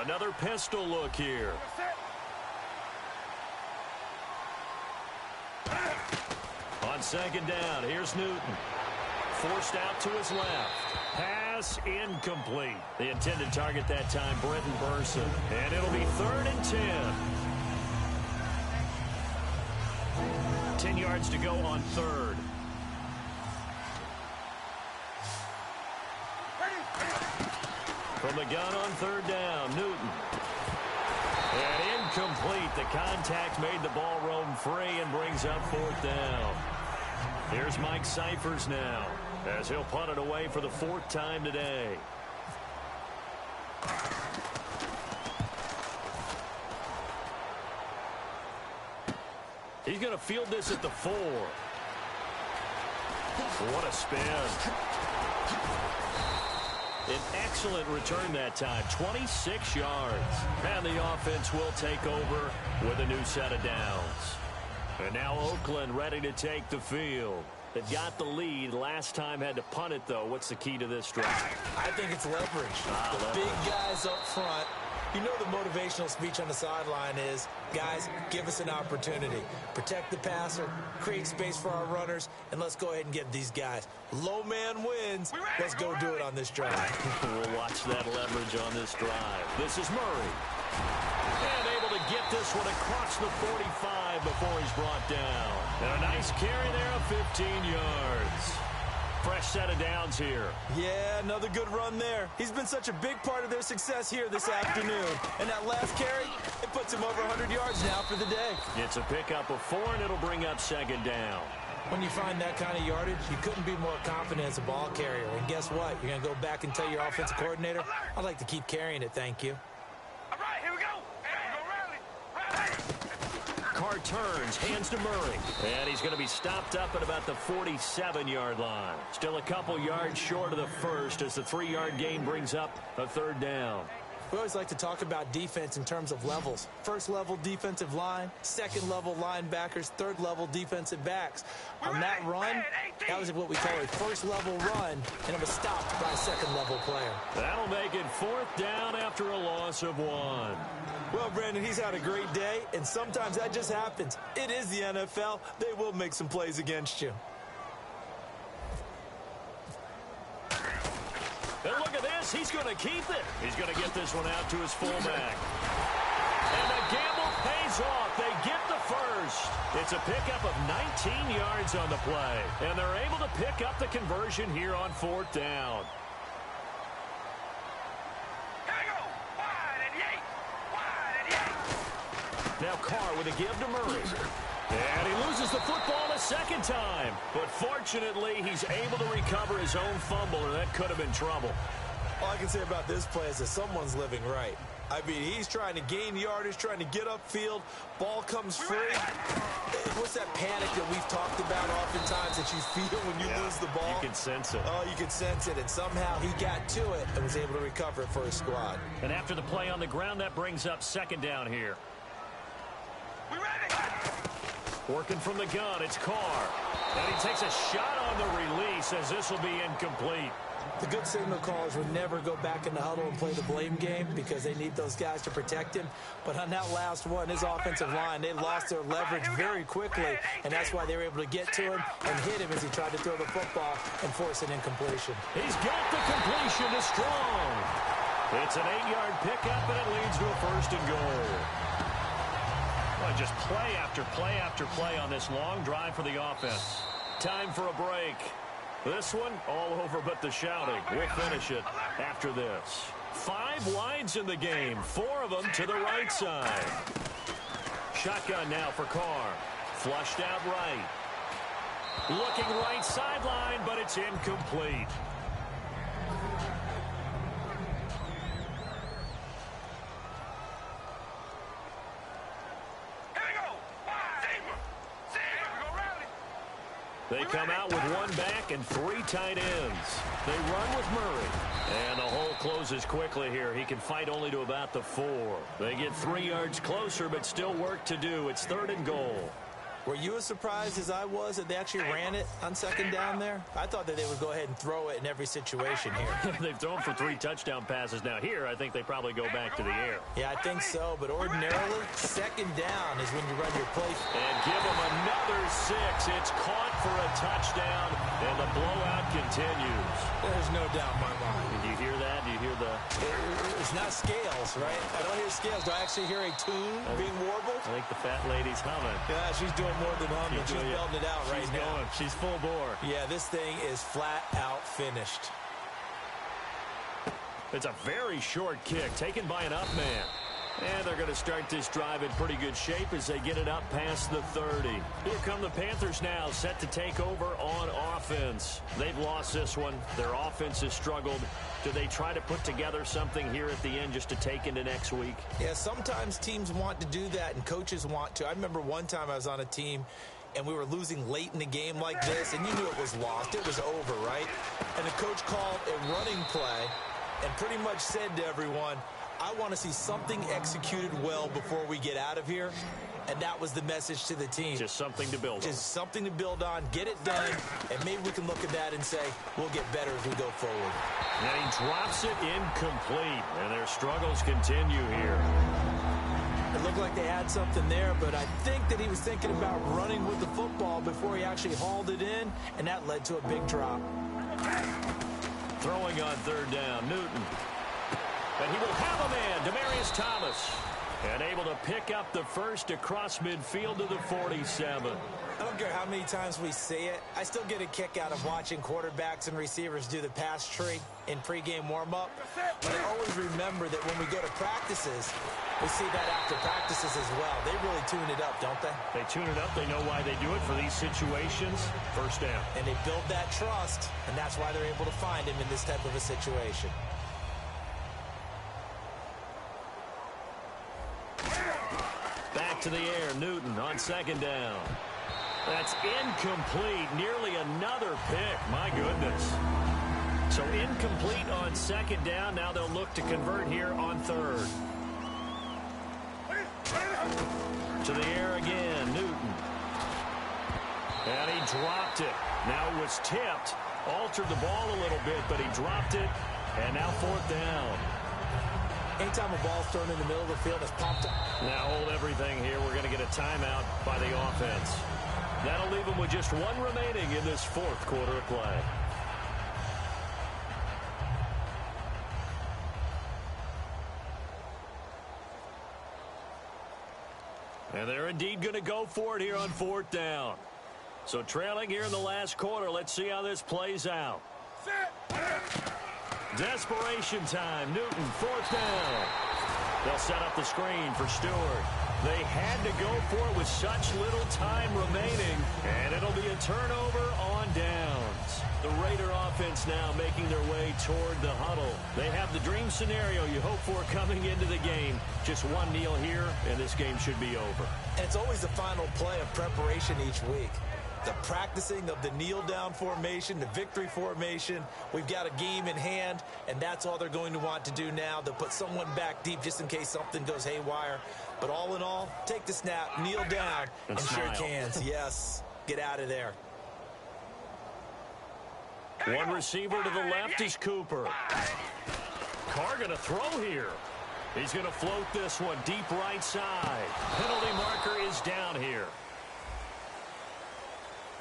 Another pistol look here. On second down, here's Newton. Forced out to his left. Pass incomplete. The intended target that time, Brenton Burson. And it'll be 3rd and 10. 10 yards to go on 3rd. From the gun on 3rd down, Newton. And incomplete. The contact made the ball roam free and brings up 4th down. Here's Mike Cyphers now, as he'll punt it away for the 4th time today. He's going to field this at the 4. What a spin. An excellent return that time, 26 yards. And the offense will take over with a new set of downs. And now Oakland ready to take the field. They've got the lead. Last time had to punt it, though. What's the key to this drive? I think it's leverage. The big guys up front. You know the motivational speech on the sideline is, guys, give us an opportunity. Protect the passer, create space for our runners, and let's go ahead and get these guys. Low man wins. Let's go do it on this drive. We'll watch that leverage on this drive. This is Murray. And able to get this one across the 45 before he's brought down. And a nice carry there of 15 yards. Fresh set of downs here. Yeah, another good run there. He's been such a big part of their success here this afternoon. And that last carry, it puts him over 100 yards now for the day. It's a pickup of 4, and it'll bring up 2nd down. When you find that kind of yardage, you couldn't be more confident as a ball carrier. And guess what? You're going to go back and tell your offensive coordinator, I'd like to keep carrying it, thank you. All right, here we go. Rally. Carr turns, hands to Murray. And he's going to be stopped up at about the 47-yard line. Still a couple yards short of the 1st as the 3-yard gain brings up a 3rd down. We always like to talk about defense in terms of levels. 1st level defensive line, 2nd level linebackers, 3rd level defensive backs. On that run, that was what we call a 1st level run, and it was stopped by a 2nd level player. That'll make it 4th down after a loss of 1. Well, Brandon, he's had a great day, and sometimes that just happens. It is the NFL. They will make some plays against you. And look at this. He's going to keep it. He's going to get this one out to his fullback. And the gamble pays off. They get the 1st. It's a pickup of 19 yards on the play, and they're able to pick up the conversion here on 4th down. Here we go. Wide and yay. Wide and yay. Now Carr with a give to Murray. And he loses the football a second time. But fortunately, he's able to recover his own fumble, or that could have been trouble. All I can say about this play is that someone's living right. I mean, he's trying to gain yardage, trying to get upfield. Ball comes free. What's that panic that we've talked about oftentimes that you feel when you lose the ball? You can sense it. Oh, you can sense it. And somehow he got to it and was able to recover it for his squad. And after the play on the ground, that brings up 2nd down here. We ready? Working from the gun, it's Carr. And he takes a shot on the release as this will be incomplete. The good signal callers would never go back in the huddle and play the blame game because they need those guys to protect him. But on that last one, his offensive line, they lost their leverage very quickly, and that's why they were able to get to him and hit him as he tried to throw the football and force an incompletion. He's got the completion to Strong. It's an 8-yard pickup, and it leads to a 1st and goal. Well, just play after play after play on this long drive for the offense. Time for a break. This one, all over but the shouting. We'll finish it after this. 5 wides in the game, 4 of them to the right side. Shotgun now for Carr. Flushed out right. Looking right sideline, but it's incomplete. They come out with 1 back and 3 tight ends. They run with Murray. And the hole closes quickly here. He can fight only to about the 4. They get 3 yards closer, but still work to do. It's 3rd and goal. Were you as surprised as I was that they actually ran it on 2nd down there? I thought that they would go ahead and throw it in every situation here. They've thrown for 3 touchdown passes. Now here, I think they probably go back to the air. Yeah, I think so. But ordinarily, 2nd down is when you run your play. And give them another 6. It's caught for a touchdown, and the blowout continues. There's no doubt in my mind. Did you hear that? Do you hear the... It's not scales, right? I don't hear scales. Do I actually hear a tune being warbled? I think the fat lady's humming. Yeah, she's doing more than humming. She's belting it out right now. She's going. She's full bore. Yeah, this thing is flat out finished. It's a very short kick taken by an up man. And they're going to start this drive in pretty good shape as they get it up past the 30. Here come the Panthers now, set to take over on offense. They've lost this one. Their offense has struggled. Do they try to put together something here at the end just to take into next week? Yeah, sometimes teams want to do that and coaches want to. I remember one time I was on a team and we were losing late in the game like this, and you knew it was lost. It was over, right? And the coach called a running play and pretty much said to everyone, I want to see something executed well before we get out of here. And that was the message to the team. Just something to build on. Just something to build on, get it done, and maybe we can look at that and say, we'll get better as we go forward. And he drops it incomplete, and their struggles continue here. It looked like they had something there, but I think that he was thinking about running with the football before he actually hauled it in, and that led to a big drop. Throwing on 3rd down, Newton. And he will have a man, Demaryius Thomas. And able to pick up the 1st across midfield to the 47. I don't care how many times we see it. I still get a kick out of watching quarterbacks and receivers do the pass tree in pregame warm-up. But I always remember that when we go to practices, we see that after practices as well. They really tune it up, don't they? They tune it up. They know why they do it for these situations. 1st down. And they build that trust, and that's why they're able to find him in this type of a situation. Back to the air, Newton on 2nd down. That's incomplete, nearly another pick, my goodness. So incomplete on 2nd down, now they'll look to convert here on 3rd. To the air again, Newton. And he dropped it. Now it was tipped, altered the ball a little bit, but he dropped it, and now 4th down. Anytime a ball's thrown in the middle of the field, it's popped up. Now hold everything here. We're going to get a timeout by the offense. That'll leave them with just 1 remaining in this 4th quarter of play. And they're in indeed going to go for it here on 4th down. So trailing here in the last quarter. Let's see how this plays out. Desperation time. Newton, 4th down. They'll set up the screen for Stewart. They had to go for it with such little time remaining, and it'll be a turnover on downs. The Raider offense now making their way toward the huddle. They have the dream scenario you hope for coming into the game. Just one kneel here, and this game should be over. And it's always the final play of preparation each week. The practicing of the kneel-down formation, the victory formation. We've got a game in hand, and that's all they're going to want to do now. They'll put someone back deep just in case something goes haywire. But all in all, take the snap, kneel down, and shake hands. Yes, get out of there. One receiver to the left is Cooper. Carr going to throw here. He's going to float this one deep right side. Penalty marker is down here.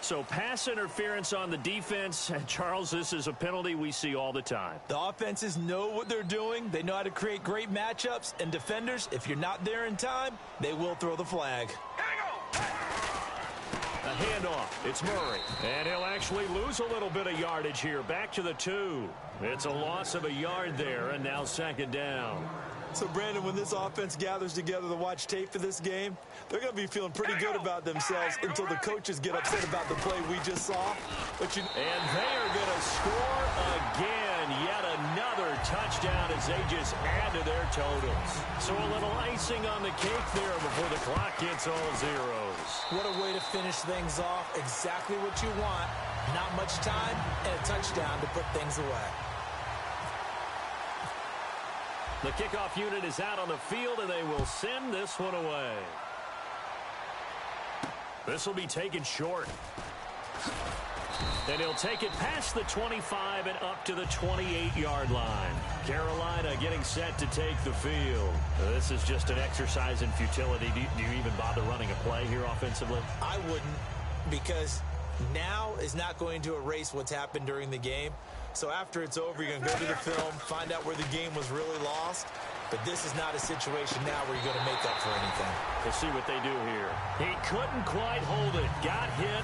So pass interference on the defense. And Charles, this is a penalty we see all the time. The offenses know what they're doing. They know how to create great matchups. And defenders, if you're not there in time, they will throw the flag. A handoff. It's Murray. And he'll actually lose a little bit of yardage here. Back to the 2. It's a loss of a yard there, and now 2nd down. So, Brandon, when this offense gathers together to watch tape for this game, they're going to be feeling pretty good about themselves until the coaches get upset about the play we just saw. And they are going to score again. Yet another touchdown as they just add to their totals. So a little icing on the cake there before the clock hits all zeros. What a way to finish things off. Exactly what you want. Not much time and a touchdown to put things away. The kickoff unit is out on the field, and they will send this one away. This will be taken short. And he'll take it past the 25 and up to the 28-yard line. Carolina getting set to take the field. This is just an exercise in futility. Do you even bother running a play here offensively? I wouldn't, because now is not going to erase what's happened during the game. So after it's over, you're going to go to the film, find out where the game was really lost. But this is not a situation now where you're going to make up for anything. We'll see what they do here. He couldn't quite hold it. Got hit.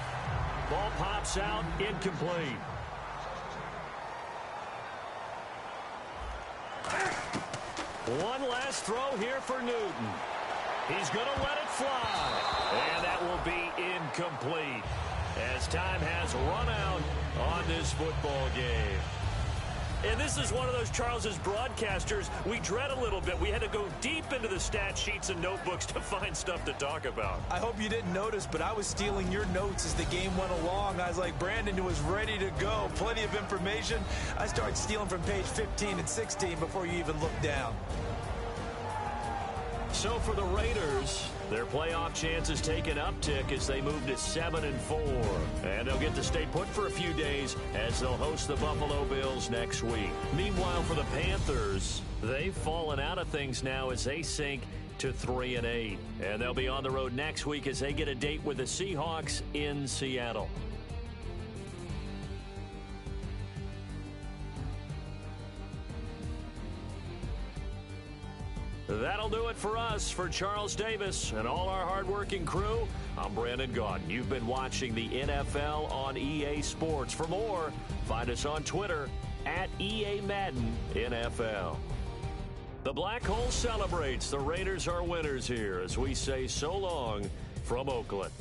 Ball pops out. Incomplete. One last throw here for Newton. He's going to let it fly. And that will be incomplete, as time has run out on this football game. And this is one of those, Charles, as broadcasters, we dread a little bit. We had to go deep into the stat sheets and notebooks to find stuff to talk about. I hope you didn't notice, but I was stealing your notes as the game went along. I was like, Brandon was ready to go. Plenty of information. I started stealing from page 15 and 16 before you even looked down. So for the Raiders, their playoff chances take an uptick as they move to 7-4. And they'll get to stay put for a few days as they'll host the Buffalo Bills next week. Meanwhile, for the Panthers, they've fallen out of things now as they sink to 3-8. And they'll be on the road next week as they get a date with the Seahawks in Seattle. That'll do it for us. For Charles Davis and all our hardworking crew, I'm Brandon Gaudin. You've been watching the NFL on EA Sports. For more, find us on Twitter at EA Madden NFL. The Black Hole celebrates. The Raiders are winners here as we say so long from Oakland.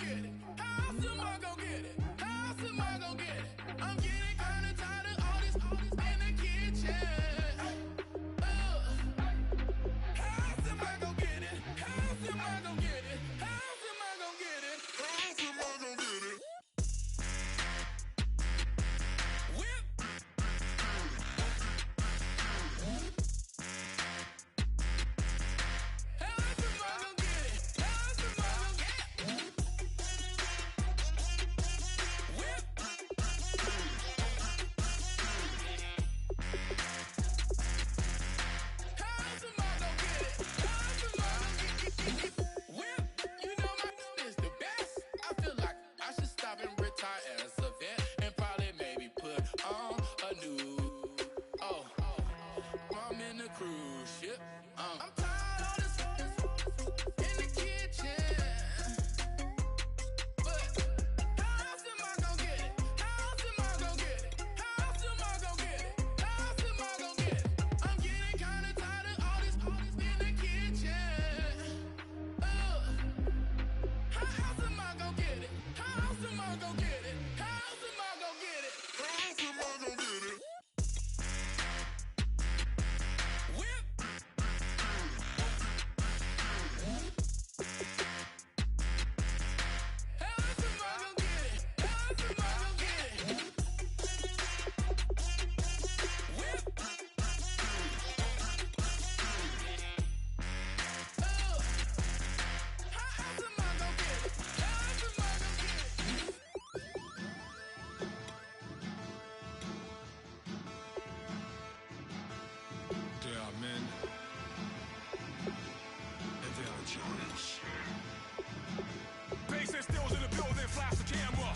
get it? How else am I gonna get it? How else am I gonna get it? I'm getting kinda tired of all this in the kitchen. How else am I gonna get it? How else am I gonna get it? How else am I gonna get it? How else am I gonna get it? Whip. How else am I gonna get it? How else am I gonna get it? Whip. How else am I gonna get it? How else am I gonna get it? Whip. You know my is the best. I feel like I should stop and retire as a vet and probably maybe put on a new. Oh, I'm in a cruise ship. I'm tired of this in the kitchen. But how else am I gonna get it? How else am I gonna get it? How else am I gonna get it? How else am I gonna get it? I'm getting kinda tired of all this in the kitchen. How else am I gonna get it? How else am I gonna get it? How else am I gonna get it? How else am I gonna get it? Whip. How else am I gonna get it? How else am I gonna get it? Whip. How else am I gonna get it? How else am I gonna get it? There are men, and there are giants. Bass and stills in the building, flash the camera.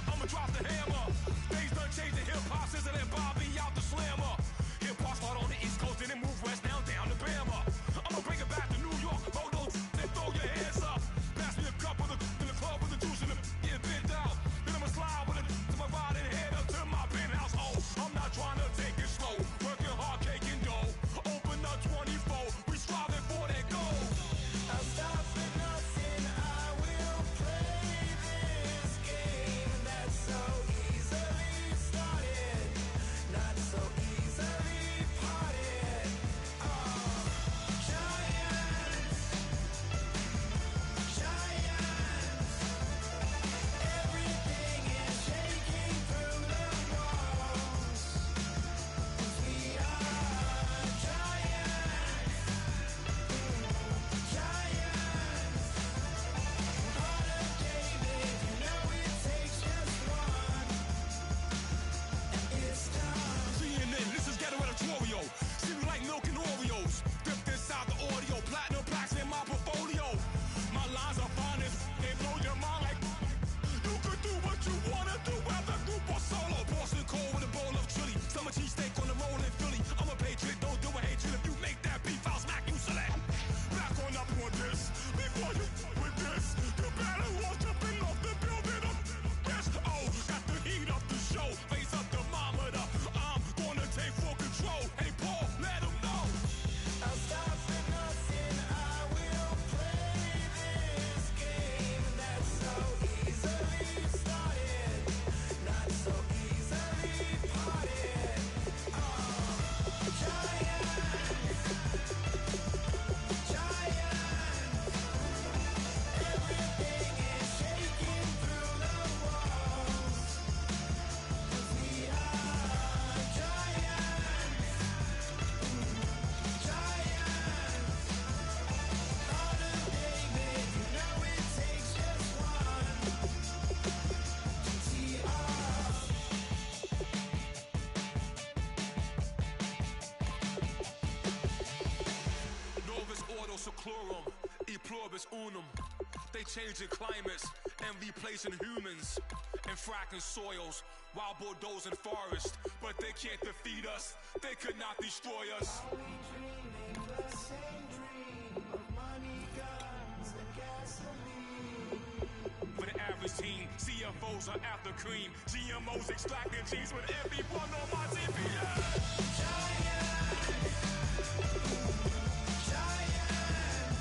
I'ma drop the hammer. Things done changed in hip-hop, Sizzle and Bobby out the slammer. Hip-hop start on the East Coast and then move west, now down to Bama. I'ma bring it back to New York, roll those and throw your hands up. Pass me a cup of the in the club with the juice in the get bent out. Then I'ma slide with it to my ride and head up to my penthouse. Oh, I'm not trying to take it slow, working hard, cake and dough. Open up 24, we striving for that goal. I'll stop for nothing. I will play this game that's so easily started, not so easily parted. Giants, giants, everything is shaking through the walls. 'Cause we are giants, giants. Heart of David, you know it takes just one, and it's time. CNN, this is ghetto editorial. See me like milk and Oreos. Dipped inside the audio, platinum plaques in my portfolio. My lines are finest, they blow your mind like you could do what you wanna do, whether group or solo. Boston cold with a bowl of chili, summer cheesesteak on the roll in Philly. I'm a patriot, don't do a hatred. If you make that beef, I'll smack you select. Back on up on this, before you with this, you better walk jumping off the building up. Yes, oh, got the heat up the show, face up the thermometer. I'm gonna take full control. Hey Paul, let him know. I'll stop for nothing. I will play this game that's so easily started, not so easily parted. Giants, giants, everything is shaking through the walls. 'Cause we are giants, giants. Heart of David, you know it takes just one. GTR. Novus ordo seclorum, e pluribus unum. They changing climates and replacing humans and fracking soils while bulldozing forests. But they can't defeat us, they could not destroy us. Are we dreaming the same dream of money, guns, and gasoline? For the average team, CFOs are after cream. GMOs extracting genes with everyone on my TPS. Giants, giants,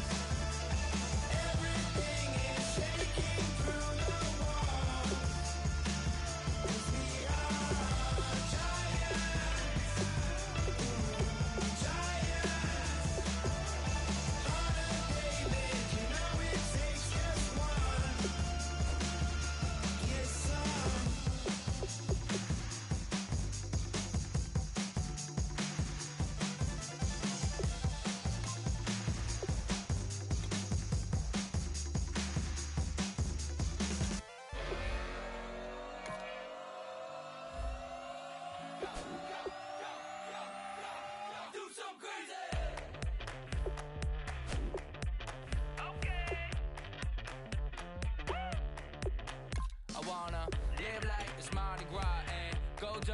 everything is shaking through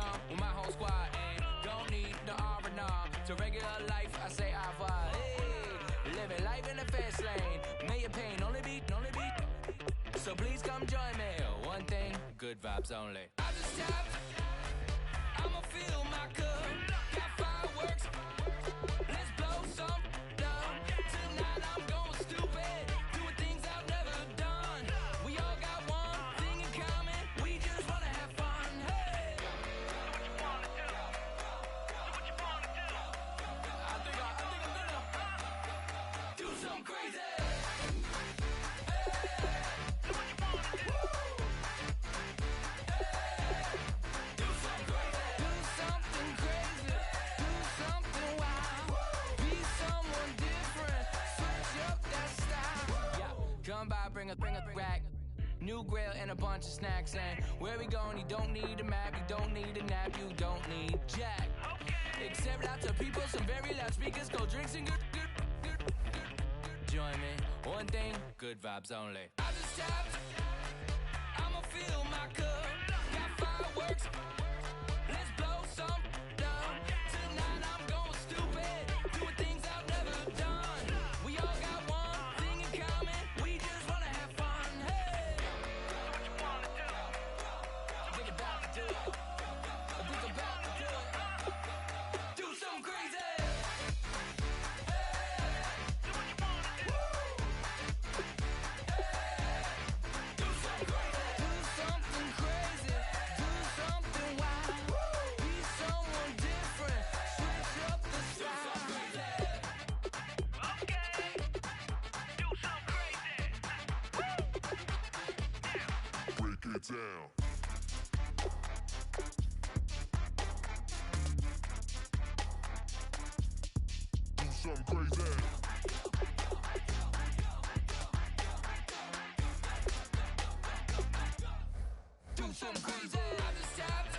on with my whole squad. And don't need the R&R. To regular life, I say au revoir. Hey, living life in the fast lane. May your pain only be. So please come join me. One thing, good vibes only. I just tapped. I'ma fill my cup. Got fireworks. Let's blow some down. Tonight I'm going stupid. Doing things I've never done. We all got one thing in common. We just wanna have fun. Hey. What you wanna do? What you wanna do? I think I'm gonna do something crazy. Come by, bring a rack. New grill and a bunch of snacks. And where we going, you don't need a map. You don't need a nap. You don't need jack. Except lots of people, some very loud speakers, cold drinks and good. Join me. One thing, good vibes only. I just tapped. I'ma fill my cup. Got fireworks. Let's blow some down. Tonight I'm going stupid. Doing things I've never done. We all got one thing in common. We just wanna have fun. Hey. What you wanna do? I think about to do it. I think about to do it. Do something crazy. Do something crazy. Do something wild. Be someone different. Switch up the style. Okay. Do something crazy. Break it down. Do something crazy. Do something crazy. I just tapped.